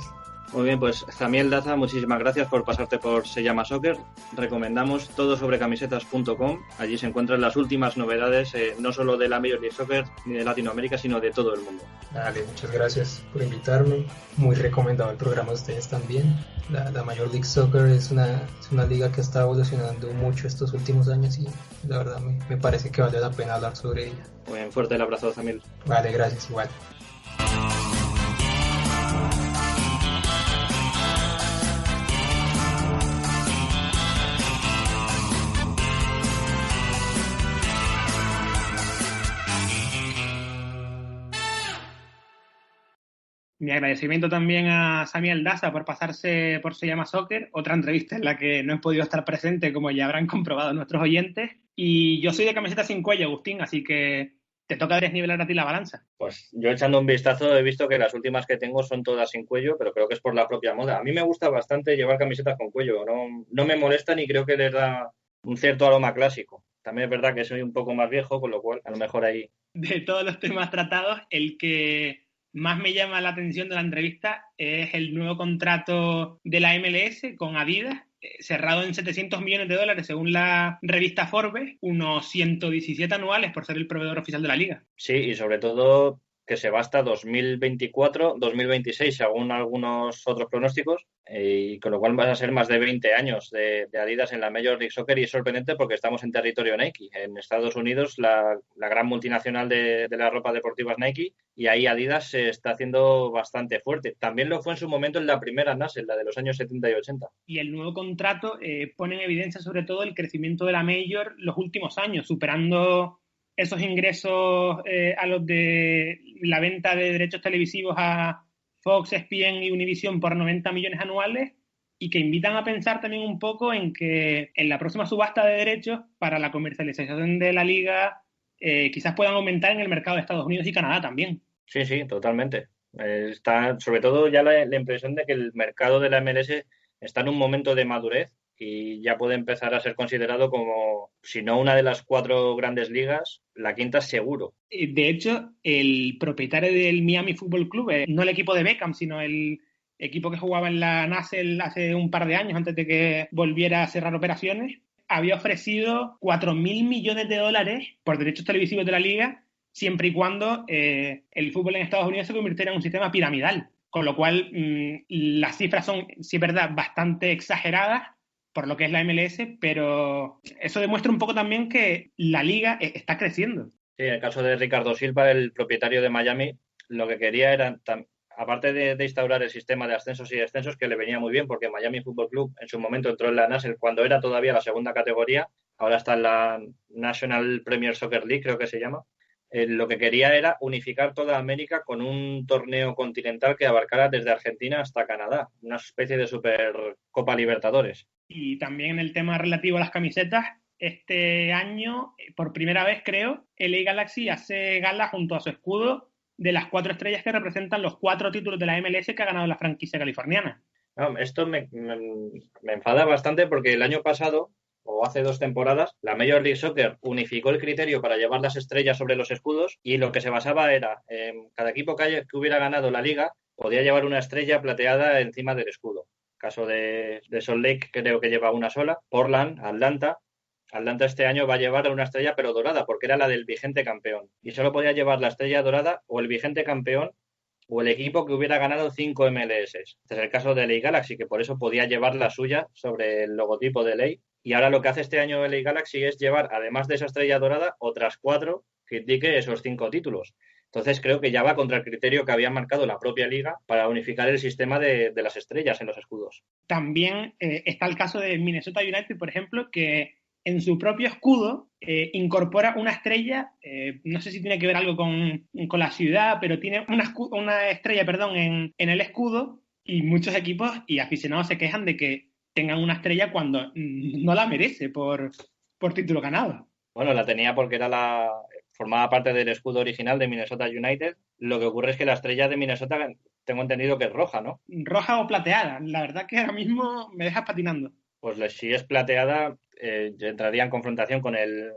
[SPEAKER 4] Muy bien, pues Zamiel Daza, muchísimas gracias por pasarte por Se Llama Soccer. Recomendamos todo sobre camisetas.com. Allí se encuentran las últimas novedades, no solo de la Major League Soccer ni de Latinoamérica, sino de todo el mundo.
[SPEAKER 7] Dale, muchas gracias por invitarme. Muy recomendado el programa de ustedes también. La Major League Soccer es una liga que está evolucionando mucho estos últimos años y la verdad me parece que vale la pena hablar sobre ella.
[SPEAKER 4] Muy bien, fuerte el abrazo, Zamiel.
[SPEAKER 7] Vale, gracias, igual.
[SPEAKER 3] Mi agradecimiento también a Zamiel Daza por pasarse por Se Llama Soccer, otra entrevista en la que no he podido estar presente, como ya habrán comprobado nuestros oyentes. Y yo soy de camiseta sin cuello, Agustín, así que te toca desnivelar a ti la balanza.
[SPEAKER 4] Pues yo echando un vistazo he visto que las últimas que tengo son todas sin cuello, pero creo que es por la propia moda. A mí me gusta bastante llevar camisetas con cuello, no me molestan y creo que les da un cierto aroma clásico. También es verdad que soy un poco más viejo, con lo cual a lo mejor ahí...
[SPEAKER 3] De todos los temas tratados, el que más me llama la atención de la entrevista es el nuevo contrato de la MLS con Adidas, cerrado en $700 millones según la revista Forbes, unos 117 anuales por ser el proveedor oficial de la liga.
[SPEAKER 4] Sí, y sobre todo que se va hasta 2024, 2026, según algunos otros pronósticos, y con lo cual van a ser más de 20 años de Adidas en la Major League Soccer, y es sorprendente porque estamos en territorio Nike. En Estados Unidos, la gran multinacional de la ropa deportiva es Nike, y ahí Adidas se está haciendo bastante fuerte. También lo fue en su momento en la primera NAS, en la de los años 70 y 80.
[SPEAKER 3] Y el nuevo contrato pone en evidencia sobre todo el crecimiento de la Major los últimos años, superando esos ingresos a los de la venta de derechos televisivos a Fox, ESPN y Univision por 90 millones anuales, y que invitan a pensar también un poco en que en la próxima subasta de derechos para la comercialización de la liga quizás puedan aumentar en el mercado de Estados Unidos y Canadá también.
[SPEAKER 4] Sí, totalmente. Está sobre todo ya la impresión de que el mercado de la MLS está en un momento de madurez y ya puede empezar a ser considerado como, si no una de las 4 grandes ligas, la quinta seguro.
[SPEAKER 3] De hecho, el propietario del Miami Football Club, no el equipo de Beckham, sino el equipo que jugaba en la NASL hace un par de años, antes de que volviera a cerrar operaciones, había ofrecido $4.000 millones por derechos televisivos de la liga, siempre y cuando el fútbol en Estados Unidos se convirtiera en un sistema piramidal. Con lo cual, las cifras son, sí es verdad, bastante exageradas por lo que es la MLS, pero eso demuestra un poco también que la liga está creciendo.
[SPEAKER 4] Sí, en el caso de Ricardo Silva, el propietario de Miami, lo que quería era, aparte de instaurar el sistema de ascensos y descensos, que le venía muy bien, porque Miami Football Club en su momento entró en la NASL cuando era todavía la segunda categoría, ahora está en la National Premier Soccer League, creo que se llama. Lo que quería era unificar toda América con un torneo continental que abarcara desde Argentina hasta Canadá, una especie de Supercopa Libertadores.
[SPEAKER 3] Y también en el tema relativo a las camisetas, este año, por primera vez creo, LA Galaxy hace gala junto a su escudo de las 4 estrellas que representan los 4 títulos de la MLS que ha ganado la franquicia californiana.
[SPEAKER 4] No, esto me enfada bastante porque el año pasado, o hace 2 temporadas, la Major League Soccer unificó el criterio para llevar las estrellas sobre los escudos, y lo que se basaba era cada equipo que hubiera ganado la liga podía llevar una estrella plateada encima del escudo. Caso de Salt Lake creo que lleva una sola, Portland, Atlanta este año va a llevar una estrella pero dorada, porque era la del vigente campeón, y solo podía llevar la estrella dorada o el vigente campeón o el equipo que hubiera ganado 5 MLS. Este es el caso de LA Galaxy, que por eso podía llevar la suya sobre el logotipo de LA. Y ahora lo que hace este año LA Galaxy es llevar, además de esa estrella dorada, otras 4 que indique esos 5 títulos. Entonces creo que ya va contra el criterio que había marcado la propia liga para unificar el sistema de las estrellas en los escudos.
[SPEAKER 3] También está el caso de Minnesota United, por ejemplo, que en su propio escudo incorpora una estrella, no sé si tiene que ver algo con la ciudad, pero tiene una estrella en el escudo, y muchos equipos y aficionados se quejan de que tengan una estrella cuando no la merece por título ganado.
[SPEAKER 4] Bueno, la tenía porque formaba parte del escudo original de Minnesota United. Lo que ocurre es que la estrella de Minnesota tengo entendido que es roja, ¿no?
[SPEAKER 3] Roja o plateada. La verdad que ahora mismo me dejas patinando.
[SPEAKER 4] Pues si es plateada, entraría en confrontación con el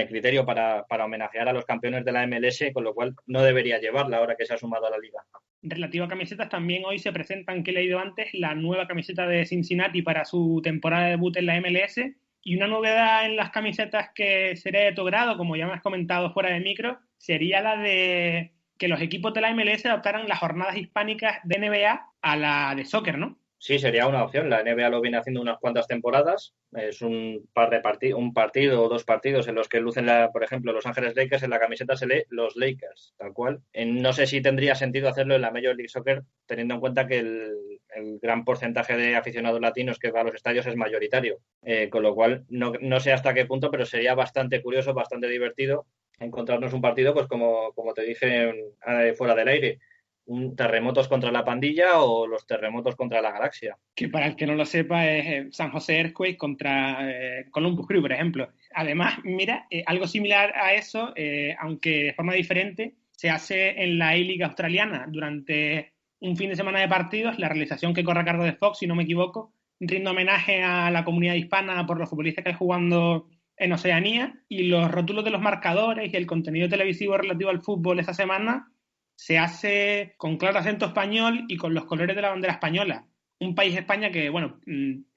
[SPEAKER 4] criterio para homenajear a los campeones de la MLS, con lo cual no debería llevarla ahora que se ha sumado a la liga.
[SPEAKER 3] relativo a camisetas, también hoy se presentan, que he leído antes, la nueva camiseta de Cincinnati para su temporada de debut en la MLS. Y una novedad en las camisetas que sería de tu grado, como ya me has comentado fuera de micro, sería la de que los equipos de la MLS adoptaran las jornadas hispánicas de NBA a la de soccer, ¿no?
[SPEAKER 4] Sí, sería una opción. La NBA lo viene haciendo unas cuantas temporadas. Es un partido o dos partidos en los que lucen, por ejemplo, Los Ángeles Lakers, en la camiseta se lee los Lakers, tal cual. No sé si tendría sentido hacerlo en la Major League Soccer, teniendo en cuenta que el gran porcentaje de aficionados latinos que va a los estadios es mayoritario. Con lo cual, no sé hasta qué punto, pero sería bastante curioso, bastante divertido encontrarnos un partido, pues como te dije fuera del aire, un terremotos contra la pandilla o los terremotos contra la galaxia.
[SPEAKER 3] Que para el que no lo sepa es San José Earthquake contra Columbus Crew, por ejemplo. Además, mira, algo similar a eso, aunque de forma diferente, se hace en la A-League australiana. Durante un fin de semana de partidos, la realización que corre a cargo de Fox, si no me equivoco, rinde homenaje a la comunidad hispana por los futbolistas que hay jugando en Oceanía, y los rótulos de los marcadores y el contenido televisivo relativo al fútbol esa semana se hace con claro acento español y con los colores de la bandera española. Un país, España, que bueno,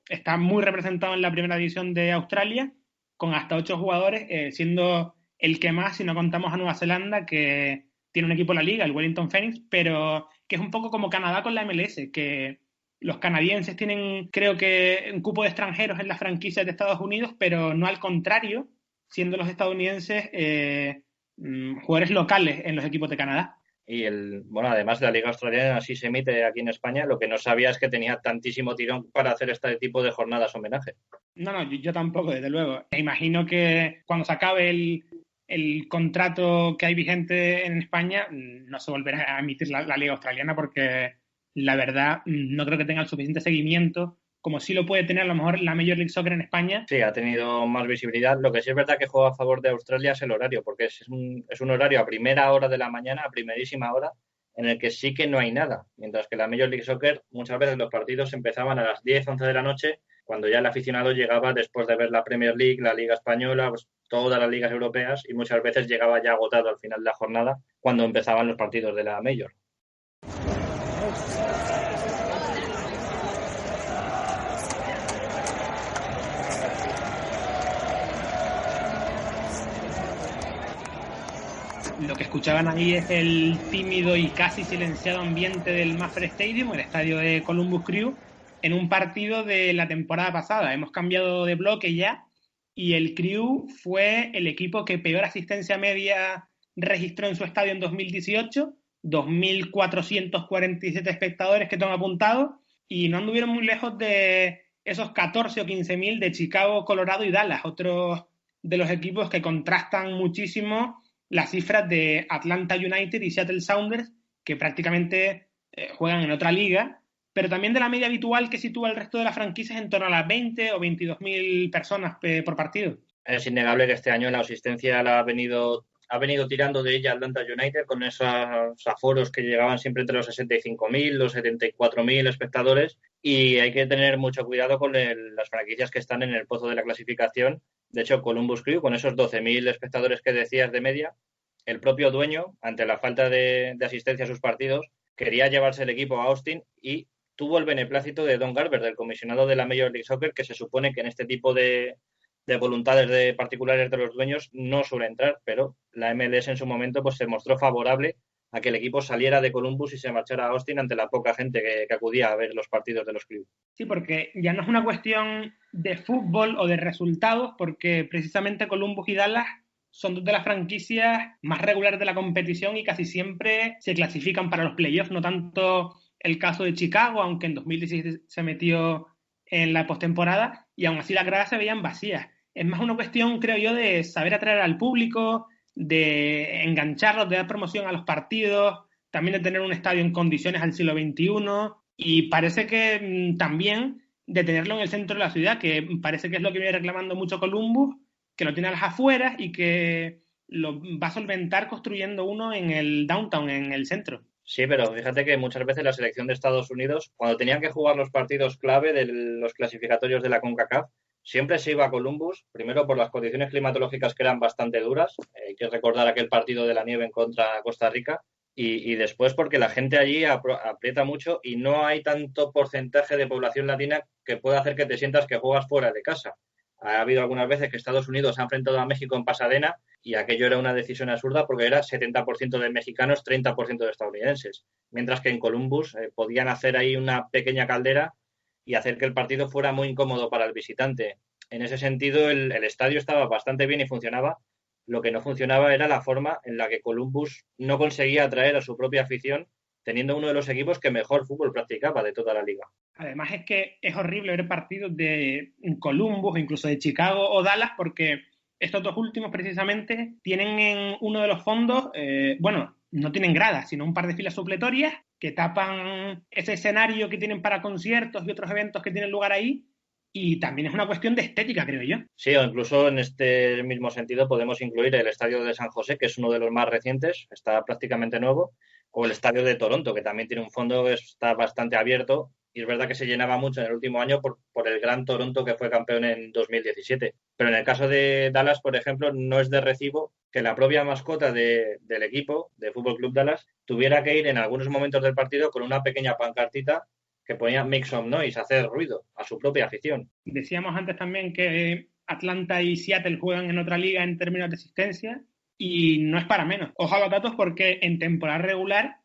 [SPEAKER 3] está muy representado en la primera división de Australia, con hasta 8 jugadores, siendo el que más, si no contamos a Nueva Zelanda, que tiene un equipo en la liga, el Wellington Phoenix, pero que es un poco como Canadá con la MLS, que los canadienses tienen, creo que, un cupo de extranjeros en las franquicias de Estados Unidos, pero no al contrario, siendo los estadounidenses jugadores locales en los equipos de Canadá.
[SPEAKER 4] Y además de la Liga Australiana así se emite aquí en España, lo que no sabía es que tenía tantísimo tirón para hacer este tipo de jornadas homenaje.
[SPEAKER 3] No, yo tampoco, desde luego. Me imagino que cuando se acabe el contrato que hay vigente en España, no se volverá a emitir la Liga Australiana, porque la verdad no creo que tenga el suficiente seguimiento como sí lo puede tener a lo mejor la Major League Soccer en España.
[SPEAKER 4] Sí, ha tenido más visibilidad. Lo que sí es verdad que juega a favor de Australia es el horario, porque es un horario a primera hora de la mañana, a primerísima hora, en el que sí que no hay nada. Mientras que la Major League Soccer, muchas veces los partidos empezaban a las 10, 11 de la noche, cuando ya el aficionado llegaba después de ver la Premier League, la Liga Española, pues todas las ligas europeas, y muchas veces llegaba ya agotado al final de la jornada cuando empezaban los partidos de la Major.
[SPEAKER 3] Lo que escuchaban ahí es el tímido y casi silenciado ambiente del Mapfre Stadium, el estadio de Columbus Crew, en un partido de la temporada pasada. Hemos cambiado de bloque ya y el Crew fue el equipo que peor asistencia media registró en su estadio en 2018, 2.447 espectadores que tengo apuntado, y no anduvieron muy lejos de esos 14 o 15.000 de Chicago, Colorado y Dallas, otros de los equipos que contrastan muchísimo las cifras de Atlanta United y Seattle Sounders, que prácticamente juegan en otra liga, pero también de la media habitual que sitúa el resto de las franquicias en torno a las 20 o 22.000 personas por partido.
[SPEAKER 4] Es innegable que este año la asistencia ha venido tirando de ella Atlanta United, con esos aforos que llegaban siempre entre los 65.000, los 74.000 espectadores, y hay que tener mucho cuidado con las franquicias que están en el pozo de la clasificación. De hecho, Columbus Crew, con esos 12.000 espectadores que decías de media, el propio dueño, ante la falta de asistencia a sus partidos, quería llevarse el equipo a Austin y tuvo el beneplácito de Don Garber, del comisionado de la Major League Soccer, que se supone que en este tipo de voluntades de particulares de los dueños no suele entrar, pero la MLS en su momento pues se mostró favorable a que el equipo saliera de Columbus y se marchara a Austin ante la poca gente que acudía a ver los partidos de los Crew.
[SPEAKER 3] Sí, porque ya no es una cuestión de fútbol o de resultados, porque precisamente Columbus y Dallas son dos de las franquicias más regulares de la competición y casi siempre se clasifican para los playoffs, no tanto el caso de Chicago, aunque en 2016 se metió en la postemporada y aún así las gradas se veían vacías. Es más una cuestión, creo yo, de saber atraer al público, de engancharlos, de dar promoción a los partidos, también de tener un estadio en condiciones al siglo XXI, y parece que también de tenerlo en el centro de la ciudad, que parece que es lo que viene reclamando mucho Columbus, que lo tiene a las afueras y que lo va a solventar construyendo uno en el downtown, en el centro.
[SPEAKER 4] Sí, pero fíjate que muchas veces la selección de Estados Unidos, cuando tenían que jugar los partidos clave de los clasificatorios de la CONCACAF, siempre se iba a Columbus, primero por las condiciones climatológicas que eran bastante duras. Hay que recordar aquel partido de la nieve en contra Costa Rica, y después porque la gente allí aprieta mucho y no hay tanto porcentaje de población latina que pueda hacer que te sientas que juegas fuera de casa. Ha habido algunas veces que Estados Unidos ha enfrentado a México en Pasadena y aquello era una decisión absurda porque era 70% de mexicanos, 30% de estadounidenses. Mientras que en Columbus podían hacer ahí una pequeña caldera y hacer que el partido fuera muy incómodo para el visitante. En ese sentido, el estadio estaba bastante bien y funcionaba. Lo que no funcionaba era la forma en la que Columbus no conseguía atraer a su propia afición, teniendo uno de los equipos que mejor fútbol practicaba de toda la liga.
[SPEAKER 3] Además es que es horrible ver partidos de Columbus, incluso de Chicago o Dallas, porque estos dos últimos precisamente tienen en uno de los fondos, no tienen gradas, sino un par de filas supletorias que tapan ese escenario que tienen para conciertos y otros eventos que tienen lugar ahí. Y también es una cuestión de estética, creo yo.
[SPEAKER 4] Sí, o incluso en este mismo sentido podemos incluir el estadio de San José, que es uno de los más recientes, está prácticamente nuevo, o el estadio de Toronto, que también tiene un fondo que está bastante abierto. Y es verdad que se llenaba mucho en el último año por el gran Toronto que fue campeón en 2017. Pero en el caso de Dallas, por ejemplo, no es de recibo que la propia mascota del equipo, de Fútbol Club Dallas, tuviera que ir en algunos momentos del partido con una pequeña pancartita que ponía make some noise, hacer ruido a su propia afición.
[SPEAKER 3] Decíamos antes también que Atlanta y Seattle juegan en otra liga en términos de asistencia y no es para menos. Ojo a los datos porque en temporada regular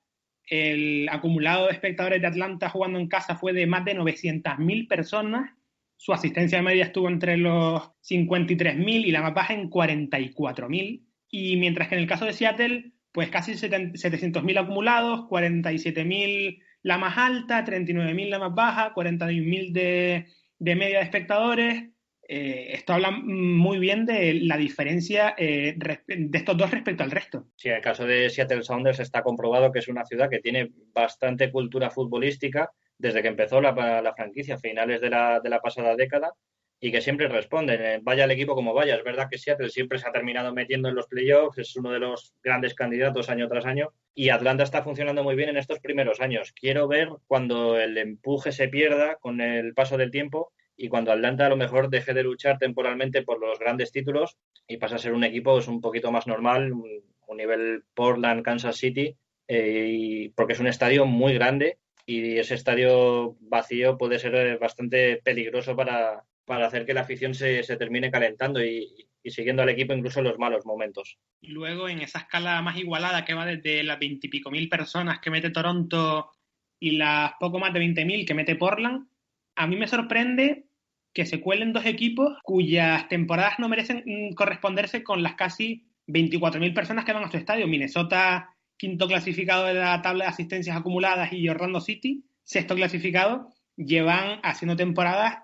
[SPEAKER 3] el acumulado de espectadores de Atlanta jugando en casa fue de más de 900.000 personas. Su asistencia media estuvo entre los 53.000 y la más baja en 44.000. Y mientras que en el caso de Seattle, pues casi 700.000 acumulados, 47.000 la más alta, 39.000 la más baja, 41.000 de media de espectadores. Esto habla muy bien de la diferencia de estos dos respecto al resto.
[SPEAKER 4] Sí, en el caso de Seattle Sounders está comprobado que es una ciudad que tiene bastante cultura futbolística desde que empezó la franquicia a finales de la pasada década y que siempre responden, vaya el equipo como vaya. Es verdad que Seattle siempre se ha terminado metiendo en los playoffs, es uno de los grandes candidatos año tras año y Atlanta está funcionando muy bien en estos primeros años. Quiero ver cuando el empuje se pierda con el paso del tiempo y cuando Atlanta a lo mejor deje de luchar temporalmente por los grandes títulos y pasa a ser un equipo pues, un poquito más normal, un nivel Portland, Kansas City, porque es un estadio muy grande y ese estadio vacío puede ser bastante peligroso para hacer que la afición se termine calentando y siguiendo al equipo incluso en los malos momentos.
[SPEAKER 3] Y luego en esa escala más igualada que va desde las 20 y pico mil personas que mete Toronto y las poco más de 20.000 que mete Portland, a mí me sorprende que se cuelen dos equipos cuyas temporadas no merecen corresponderse con las casi 24.000 personas que van a su estadio. Minnesota, quinto clasificado de la tabla de asistencias acumuladas, y Orlando City, sexto clasificado, llevan haciendo temporadas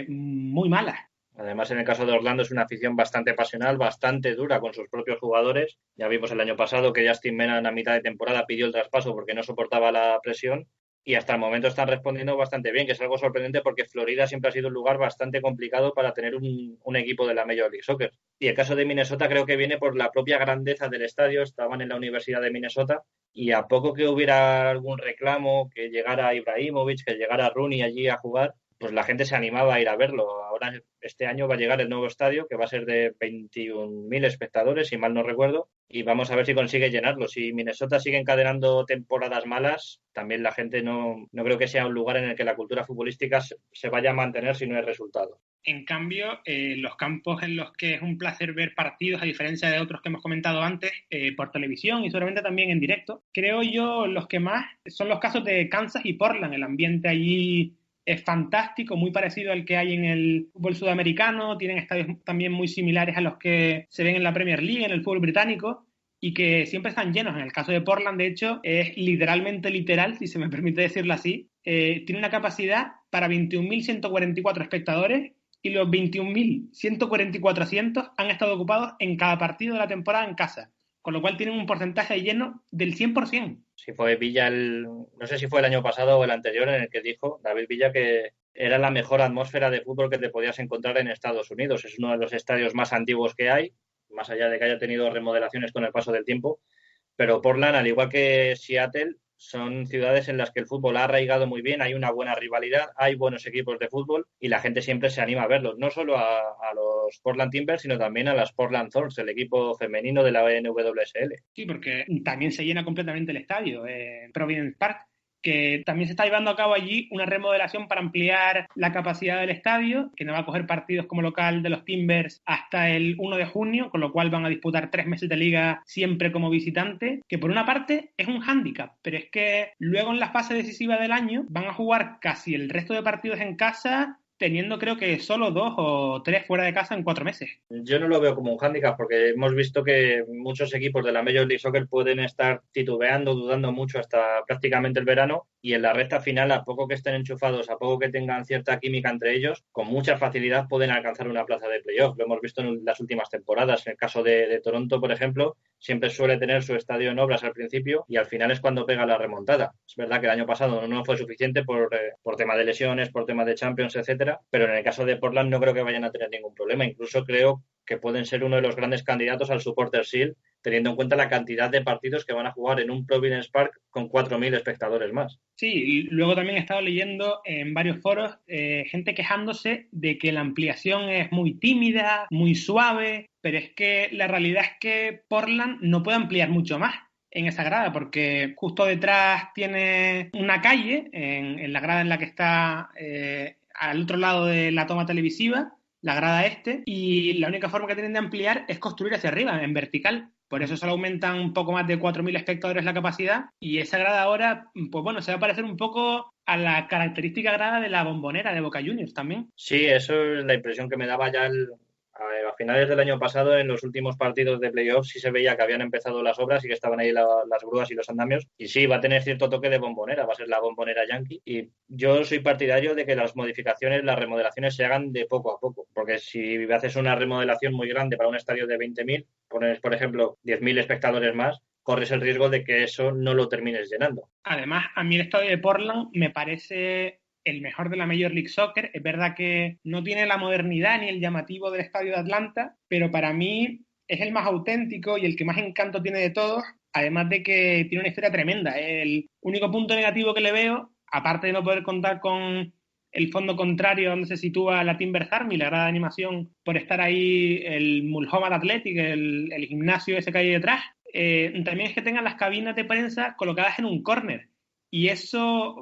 [SPEAKER 3] muy malas.
[SPEAKER 4] Además, en el caso de Orlando es una afición bastante pasional, bastante dura con sus propios jugadores. Ya vimos el año pasado que Justin Menan a mitad de temporada pidió el traspaso porque no soportaba la presión y hasta el momento están respondiendo bastante bien, que es algo sorprendente porque Florida siempre ha sido un lugar bastante complicado para tener un equipo de la Major League Soccer. Y el caso de Minnesota creo que viene por la propia grandeza del estadio. Estaban en la Universidad de Minnesota y a poco que hubiera algún reclamo, que llegara Ibrahimovic, que llegara Rooney allí a jugar, pues la gente se animaba a ir a verlo. Ahora este año va a llegar el nuevo estadio, que va a ser de 21.000 espectadores, si mal no recuerdo, y vamos a ver si consigue llenarlo. Si Minnesota sigue encadenando temporadas malas, también la gente no creo que sea un lugar en el que la cultura futbolística se vaya a mantener si no hay resultado.
[SPEAKER 3] En cambio, los campos en los que es un placer ver partidos, a diferencia de otros que hemos comentado antes, por televisión y seguramente también en directo, creo yo los que más son los casos de Kansas y Portland. El ambiente allí es fantástico, muy parecido al que hay en el fútbol sudamericano. Tienen estadios también muy similares a los que se ven en la Premier League, en el fútbol británico, y que siempre están llenos. En el caso de Portland, de hecho, es literalmente literal, si se me permite decirlo así. Tiene una capacidad para 21.144 espectadores y los 21.144 han estado ocupados en cada partido de la temporada en casa, con lo cual tienen un porcentaje de lleno del 100%.
[SPEAKER 4] Si fue Villa, no sé si fue el año pasado o el anterior, en el que dijo David Villa que era la mejor atmósfera de fútbol que te podías encontrar en Estados Unidos. Es uno de los estadios más antiguos que hay, más allá de que haya tenido remodelaciones con el paso del tiempo. Pero Portland, al igual que Seattle, son ciudades en las que el fútbol ha arraigado muy bien, hay una buena rivalidad, hay buenos equipos de fútbol y la gente siempre se anima a verlos, no solo a los Portland Timbers, sino también a las Portland Thorns, el equipo femenino de la NWSL.
[SPEAKER 3] Sí, porque también se llena completamente el estadio, Providence Park, que también se está llevando a cabo allí una remodelación para ampliar la capacidad del estadio, que no va a coger partidos como local de los Timbers hasta el 1 de junio, con lo cual van a disputar 3 meses de liga siempre como visitante, que por una parte es un hándicap, pero es que luego en la fase decisiva del año van a jugar casi el resto de partidos en casa, teniendo creo que solo 2 o 3 fuera de casa en 4 meses.
[SPEAKER 4] Yo no lo veo como un hándicap porque hemos visto que muchos equipos de la Major League Soccer pueden estar titubeando, dudando mucho hasta prácticamente el verano y en la recta final, a poco que estén enchufados, a poco que tengan cierta química entre ellos, con mucha facilidad pueden alcanzar una plaza de playoff. Lo hemos visto en las últimas temporadas. En el caso de Toronto, por ejemplo, siempre suele tener su estadio en obras al principio y al final es cuando pega la remontada. Es verdad que el año pasado no fue suficiente por tema de lesiones, por tema de Champions, etcétera, pero en el caso de Portland no creo que vayan a tener ningún problema. Incluso creo que pueden ser uno de los grandes candidatos al Supporters Shield, teniendo en cuenta la cantidad de partidos que van a jugar en un Providence Park con 4.000 espectadores más.
[SPEAKER 3] Sí, y luego también he estado leyendo en varios foros gente quejándose de que la ampliación es muy tímida, muy suave, pero es que la realidad es que Portland no puede ampliar mucho más en esa grada, porque justo detrás tiene una calle, en la grada en la que está al otro lado de la toma televisiva, la grada este, y la única forma que tienen de ampliar es construir hacia arriba, en vertical. Por eso solo aumentan un poco más de 4.000 espectadores la capacidad y esa grada ahora, pues bueno, se va a parecer un poco a la característica grada de la Bombonera de Boca Juniors también.
[SPEAKER 4] Sí, eso es la impresión que me daba ya a finales del año pasado, en los últimos partidos de playoffs, sí se veía que habían empezado las obras y que estaban ahí las grúas y los andamios. Y sí, va a tener cierto toque de Bombonera, va a ser la Bombonera Yankee. Y yo soy partidario de que las modificaciones, las remodelaciones se hagan de poco a poco. Porque si haces una remodelación muy grande para un estadio de 20.000, pones, por ejemplo, 10.000 espectadores más, corres el riesgo de que eso no lo termines llenando.
[SPEAKER 3] Además, a mí el estadio de Portland me parece el mejor de la Major League Soccer. Es verdad que no tiene la modernidad ni el llamativo del estadio de Atlanta, pero para mí es el más auténtico y el que más encanto tiene de todos, además de que tiene una historia tremenda. El único punto negativo que le veo, aparte de no poder contar con el fondo contrario donde se sitúa la Timbers Army, la grada de animación, por estar ahí el Mulholland Athletic, el gimnasio ese que hay detrás, también es que tengan las cabinas de prensa colocadas en un córner. Y eso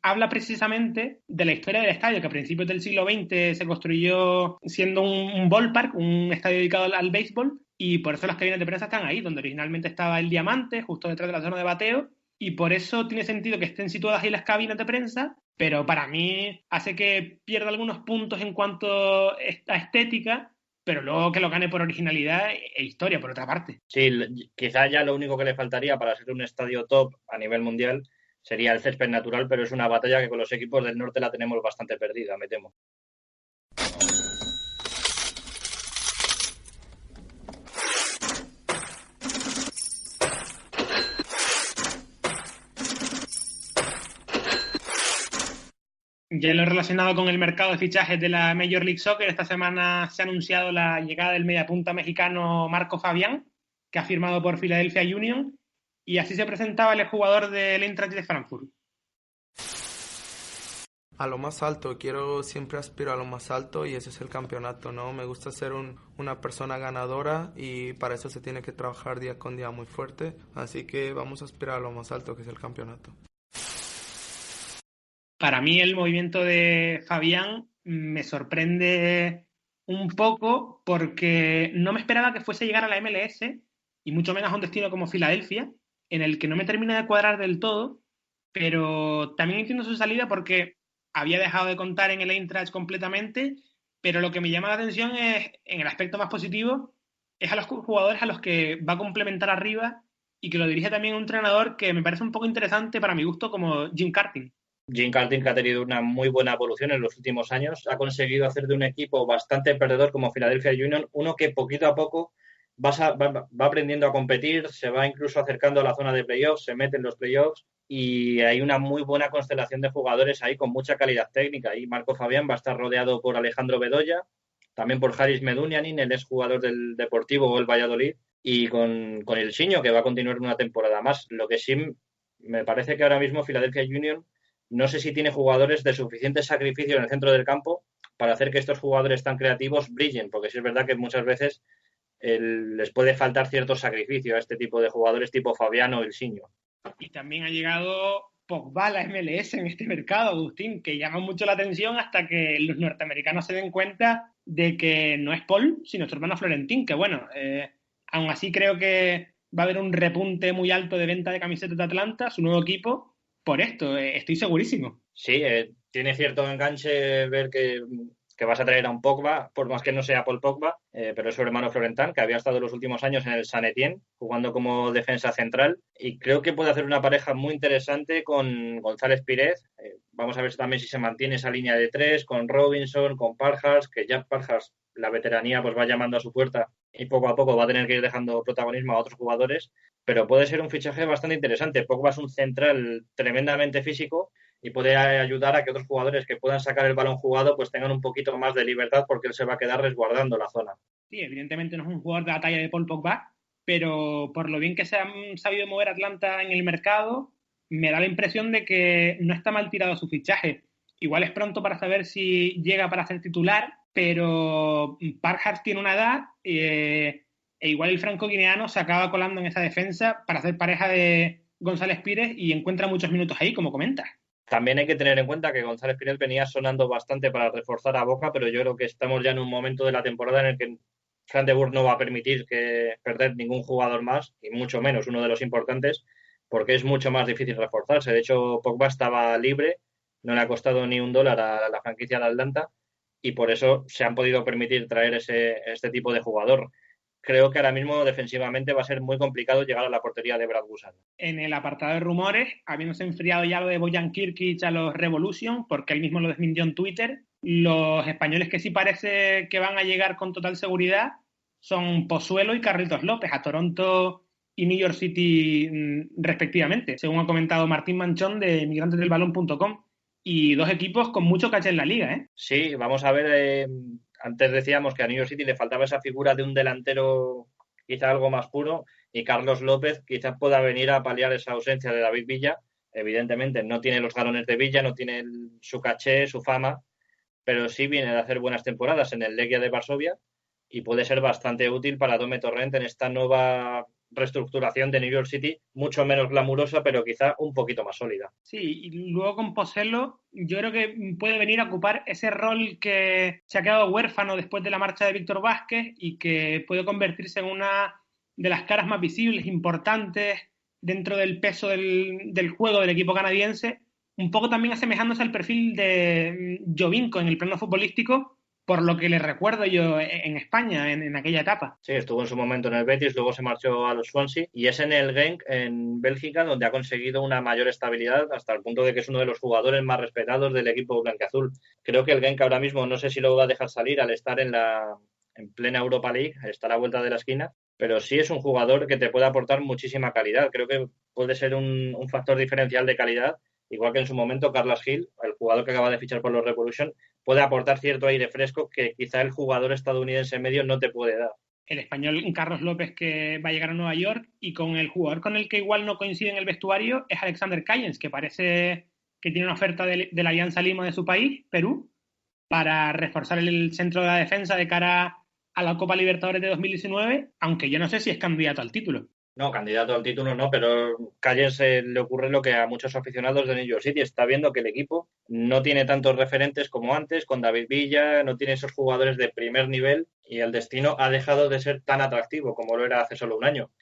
[SPEAKER 3] habla precisamente de la historia del estadio, que a principios del siglo XX se construyó siendo un ballpark, un estadio dedicado al béisbol, y por eso las cabinas de prensa están ahí, donde originalmente estaba el Diamante, justo detrás de la zona de bateo, y por eso tiene sentido que estén situadas ahí las cabinas de prensa, pero para mí hace que pierda algunos puntos en cuanto a estética, pero luego que lo gane por originalidad e historia, por otra parte.
[SPEAKER 4] Sí, quizá ya lo único que le faltaría para ser un estadio top a nivel mundial sería el césped natural, pero es una batalla que con los equipos del norte la tenemos bastante perdida, me temo.
[SPEAKER 3] Ya lo he relacionado con el mercado de fichajes de la Major League Soccer. Esta semana se ha anunciado la llegada del mediapunta mexicano Marco Fabián, que ha firmado por Philadelphia Union, y así se presentaba el jugador del Eintracht de Frankfurt.
[SPEAKER 8] A lo más alto, siempre aspiro a lo más alto y ese es el campeonato, ¿no? Me gusta ser una persona ganadora y para eso se tiene que trabajar día con día muy fuerte, así que vamos a aspirar a lo más alto, que es el campeonato.
[SPEAKER 3] Para mí el movimiento de Fabián me sorprende un poco porque no me esperaba que fuese a llegar a la MLS y mucho menos a un destino como Filadelfia, en el que no me termina de cuadrar del todo, pero también entiendo su salida porque había dejado de contar en el Eintracht completamente, pero lo que me llama la atención es, en el aspecto más positivo, es a los jugadores a los que va a complementar arriba y que lo dirige también un entrenador que me parece un poco interesante para mi gusto, como Jim Curtin.
[SPEAKER 4] Jim Curtin, que ha tenido una muy buena evolución en los últimos años, ha conseguido hacer de un equipo bastante perdedor como Philadelphia Union uno que poquito a poco va aprendiendo a competir, se va incluso acercando a la zona de playoffs, se mete en los playoffs y hay una muy buena constelación de jugadores ahí con mucha calidad técnica. Y Marco Fabián va a estar rodeado por Alejandro Bedoya, también por Haris Medunjanin, el exjugador del Deportivo o el Valladolid, y con el Chiño, que va a continuar una temporada más. Lo que sí Me parece que ahora mismo Philadelphia Union no sé si tiene jugadores de suficiente sacrificio en el centro del campo para hacer que estos jugadores tan creativos brillen, porque sí es verdad que muchas veces les puede faltar cierto sacrificio a este tipo de jugadores tipo Fabiano o Ilsinho.
[SPEAKER 3] Y también ha llegado Pogba a la MLS en este mercado, Agustín, que llama mucho la atención hasta que los norteamericanos se den cuenta de que no es Paul, sino su hermano Florentín, que bueno, aún así creo que va a haber un repunte muy alto de venta de camisetas de Atlanta, su nuevo equipo, por esto, estoy segurísimo.
[SPEAKER 4] Sí, tiene cierto enganche ver que vas a traer a un Pogba, por más que no sea Paul Pogba, pero es su hermano Florentin, que había estado los últimos años en el Saint Etienne, jugando como defensa central, y creo que puede hacer una pareja muy interesante con González Pírez. Vamos a ver también si se mantiene esa línea de tres, con Robinson, con Parhurst, que ya Parhurst, la veteranía, pues va llamando a su puerta y poco a poco va a tener que ir dejando protagonismo a otros jugadores, pero puede ser un fichaje bastante interesante. Pogba es un central tremendamente físico y puede ayudar a que otros jugadores que puedan sacar el balón jugado pues tengan un poquito más de libertad, porque él se va a quedar resguardando la zona.
[SPEAKER 3] Sí, evidentemente no es un jugador de la talla de Paul Pogba, pero por lo bien que se han sabido mover Atlanta en el mercado, me da la impresión de que no está mal tirado su fichaje. Igual es pronto para saber si llega para ser titular, pero Parhurst tiene una edad e igual el franco-guineano se acaba colando en esa defensa para hacer pareja de González Pírez y encuentra muchos minutos ahí, como comentas.
[SPEAKER 4] También hay que tener en cuenta que González Pírez venía sonando bastante para reforzar a Boca, pero yo creo que estamos ya en un momento de la temporada en el que Fran de Boer no va a permitir perder ningún jugador más, y mucho menos uno de los importantes, porque es mucho más difícil reforzarse. De hecho, Pogba estaba libre, no le ha costado ni $1 a la franquicia de Atlanta, y por eso se han podido permitir traer este tipo de jugador. Creo que ahora mismo defensivamente va a ser muy complicado llegar a la portería de Brad Guzan.
[SPEAKER 3] En el apartado de rumores, habiéndose enfriado ya lo de Bojan Kirkic a los Revolution, porque él mismo lo desmintió en Twitter, los españoles que sí parece que van a llegar con total seguridad son Pozuelo y Carlitos López a Toronto y New York City respectivamente, según ha comentado Martín Manchón de migrantesdelbalón.com, y dos equipos con mucho caché en la liga, ¿eh?
[SPEAKER 4] Sí, vamos a ver... Antes decíamos que a New York City le faltaba esa figura de un delantero quizá algo más puro, y Carlos López quizás pueda venir a paliar esa ausencia de David Villa. Evidentemente no tiene los galones de Villa, no tiene su caché, su fama, pero sí viene de hacer buenas temporadas en el Legia de Varsovia y puede ser bastante útil para Dome Torrent en esta nueva reestructuración de New York City, mucho menos glamurosa, pero quizá un poquito más sólida.
[SPEAKER 3] Sí, y luego con Pozuelo yo creo que puede venir a ocupar ese rol que se ha quedado huérfano después de la marcha de Víctor Vázquez y que puede convertirse en una de las caras más visibles, importantes dentro del peso del juego del equipo canadiense, un poco también asemejándose al perfil de Jovinko en el plano futbolístico, por lo que le recuerdo yo en España, en aquella etapa.
[SPEAKER 4] Sí, estuvo en su momento en el Betis, luego se marchó a los Swansea y es en el Genk, en Bélgica, donde ha conseguido una mayor estabilidad hasta el punto de que es uno de los jugadores más respetados del equipo blanquiazul. Creo que el Genk ahora mismo no sé si lo va a dejar salir al estar en plena Europa League, está a la vuelta de la esquina, pero sí es un jugador que te puede aportar muchísima calidad. Creo que puede ser un factor diferencial de calidad, igual que en su momento Carlos Gil, el jugador que acaba de fichar por los Revolution, puede aportar cierto aire fresco que quizá el jugador estadounidense medio no te puede dar.
[SPEAKER 3] El español Carlos López, que va a llegar a Nueva York, y con el jugador con el que igual no coincide en el vestuario es Alexander Callens, que parece que tiene una oferta de la Alianza Lima de su país, Perú, para reforzar el centro de la defensa de cara a la Copa Libertadores de 2019, aunque yo no sé si es candidato al título.
[SPEAKER 4] No, candidato al título no, pero Callens le ocurre lo que a muchos aficionados de New York City. Está viendo que el equipo no tiene tantos referentes como antes, con David Villa, no tiene esos jugadores de primer nivel y el destino ha dejado de ser tan atractivo como lo era hace solo un año.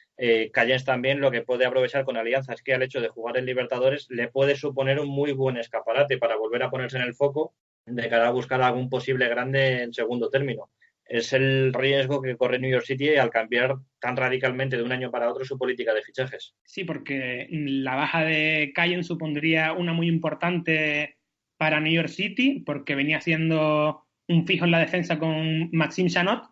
[SPEAKER 4] Callens también lo que puede aprovechar con Alianza es que al hecho de jugar en Libertadores le puede suponer un muy buen escaparate para volver a ponerse en el foco de cara a buscar algún posible grande en segundo término. Es el riesgo que corre New York City al cambiar tan radicalmente de un año para otro su política de fichajes.
[SPEAKER 3] Sí, porque la baja de Callens supondría una muy importante para New York City, porque venía siendo un fijo en la defensa con Maxime Chanot,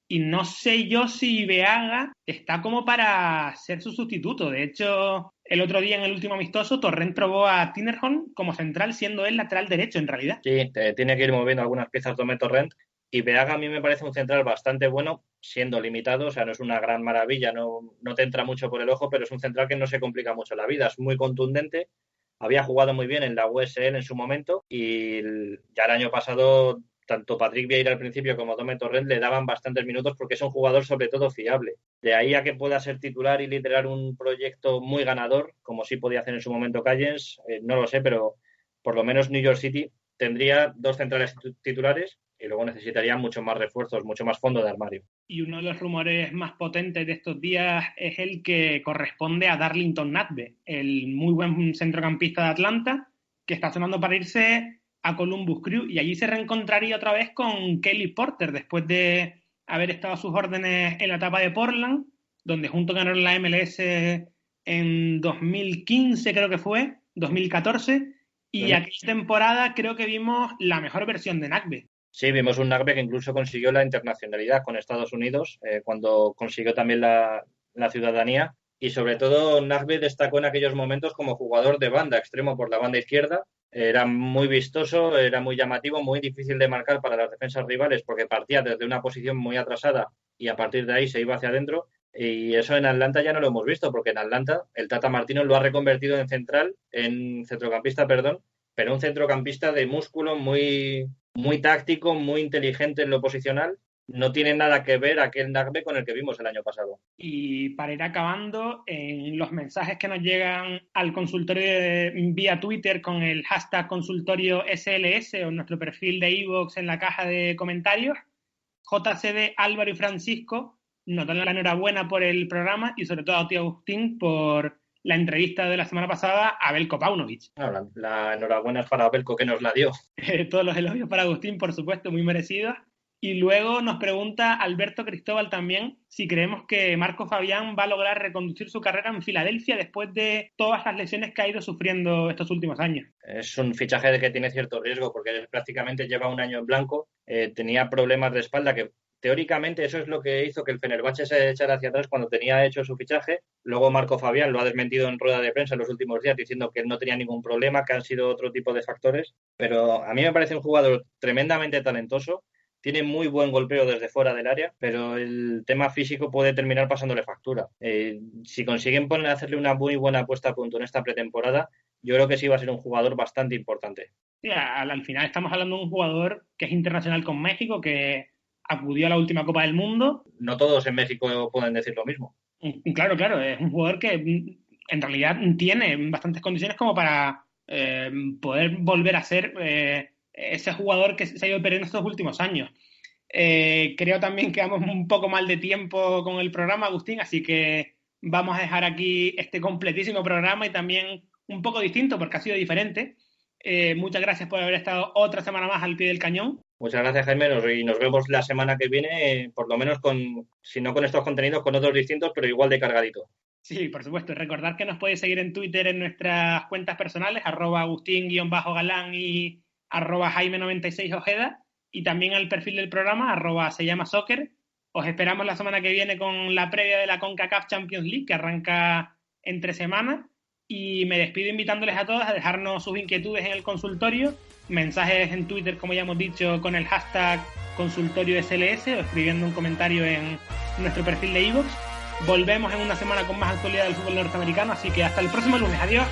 [SPEAKER 3] y no sé yo si Beaga está como para ser su sustituto. De hecho, el otro día en el último amistoso, Torrent probó a Tinnerholm como central, siendo él lateral derecho en realidad.
[SPEAKER 4] Sí, tiene que ir moviendo algunas piezas Dome Torrent, Y Beaga a mí me parece un central bastante bueno, siendo limitado, o sea, no es una gran maravilla, no te entra mucho por el ojo, pero es un central que no se complica mucho la vida, es muy contundente, había jugado muy bien en la USL en su momento y ya el año pasado tanto Patrick Vieira al principio como Dome Torrent le daban bastantes minutos porque es un jugador sobre todo fiable. De ahí a que pueda ser titular y liderar un proyecto muy ganador, como sí podía hacer en su momento Callens, no lo sé, pero por lo menos New York City tendría 2 centrales titulares y luego necesitaría muchos más refuerzos, mucho más fondo de armario.
[SPEAKER 3] Y uno de los rumores más potentes de estos días es el que corresponde a Darlington Nagbe, el muy buen centrocampista de Atlanta, que está sonando para irse a Columbus Crew, y allí se reencontraría otra vez con Kelly Porter, después de haber estado a sus órdenes en la etapa de Portland, donde juntos ganaron la MLS en 2015, creo que fue, 2014, y
[SPEAKER 4] Bueno,
[SPEAKER 3] aquella temporada creo que vimos la mejor versión de Nagbe.
[SPEAKER 4] sí, vimos un Nagbe que incluso consiguió la internacionalidad con Estados Unidos, cuando consiguió también la ciudadanía. Y sobre todo Nagbe destacó en aquellos momentos como jugador de banda, extremo por la banda izquierda. Era muy vistoso, era muy llamativo, muy difícil de marcar para las defensas rivales porque partía desde una posición muy atrasada y a partir de ahí se iba hacia adentro. Y eso en Atlanta ya no lo hemos visto porque en Atlanta el Tata Martino lo ha reconvertido en centrocampista, pero un centrocampista de músculo muy táctico, muy inteligente en lo posicional. No tiene nada que ver aquel Nagbe con el que vimos el año pasado.
[SPEAKER 3] Y para ir acabando, en los mensajes que nos llegan al consultorio vía Twitter con el hashtag consultorio SLS o nuestro perfil de iVoox en la caja de comentarios, JCD, Álvaro y Francisco nos dan la enhorabuena por el programa y sobre todo a tío Agustín por la entrevista de la semana pasada a Belko Paunovic.
[SPEAKER 4] Bueno, la enhorabuena es para Belko que nos la dio.
[SPEAKER 3] Todos los elogios para Agustín, por supuesto, muy merecidos. Y luego nos pregunta Alberto Cristóbal también si creemos que Marco Fabián va a lograr reconducir su carrera en Filadelfia después de todas las lesiones que ha ido sufriendo estos últimos años.
[SPEAKER 4] Es un fichaje de que tiene cierto riesgo porque prácticamente lleva un año en blanco, tenía problemas de espalda que teóricamente eso es lo que hizo que el Fenerbahce se echara hacia atrás cuando tenía hecho su fichaje. Luego Marco Fabián lo ha desmentido en rueda de prensa en los últimos días diciendo que él no tenía ningún problema, que han sido otro tipo de factores. Pero a mí me parece un jugador tremendamente talentoso. Tiene muy buen golpeo desde fuera del área, pero el tema físico puede terminar pasándole factura. Si consiguen hacerle una muy buena puesta a punto en esta pretemporada, yo creo que sí va a ser un jugador bastante importante.
[SPEAKER 3] Sí, al final estamos hablando de un jugador que es internacional con México, que acudió a la última Copa del Mundo.
[SPEAKER 4] No todos en México pueden decir lo mismo.
[SPEAKER 3] Claro, es un jugador que en realidad tiene bastantes condiciones como para poder volver a ser ese jugador que se ha ido perdiendo estos últimos años. Creo también que vamos un poco mal de tiempo con el programa, Agustín, así que vamos a dejar aquí este completísimo programa y también un poco distinto porque ha sido diferente. Muchas gracias por haber estado otra semana más al pie del cañón.
[SPEAKER 4] Muchas gracias, Jaime, y nos vemos la semana que viene, por lo menos si no con estos contenidos, con otros distintos, pero igual de cargadito.
[SPEAKER 3] Sí, por supuesto. Recordad que nos podéis seguir en Twitter en nuestras cuentas personales, @Agustín_Galán y @Jaime96Ojeda, y también al perfil del programa, @Se llama Soccer. Os esperamos la semana que viene con la previa de la CONCACAF Champions League, que arranca entre semanas. Y me despido invitándoles a todos a dejarnos sus inquietudes en el consultorio, mensajes en Twitter, como ya hemos dicho, con el hashtag consultorio SLS o escribiendo un comentario en nuestro perfil de iVoox. Volvemos en una semana con más actualidad del fútbol norteamericano, así que hasta el próximo lunes. Adiós.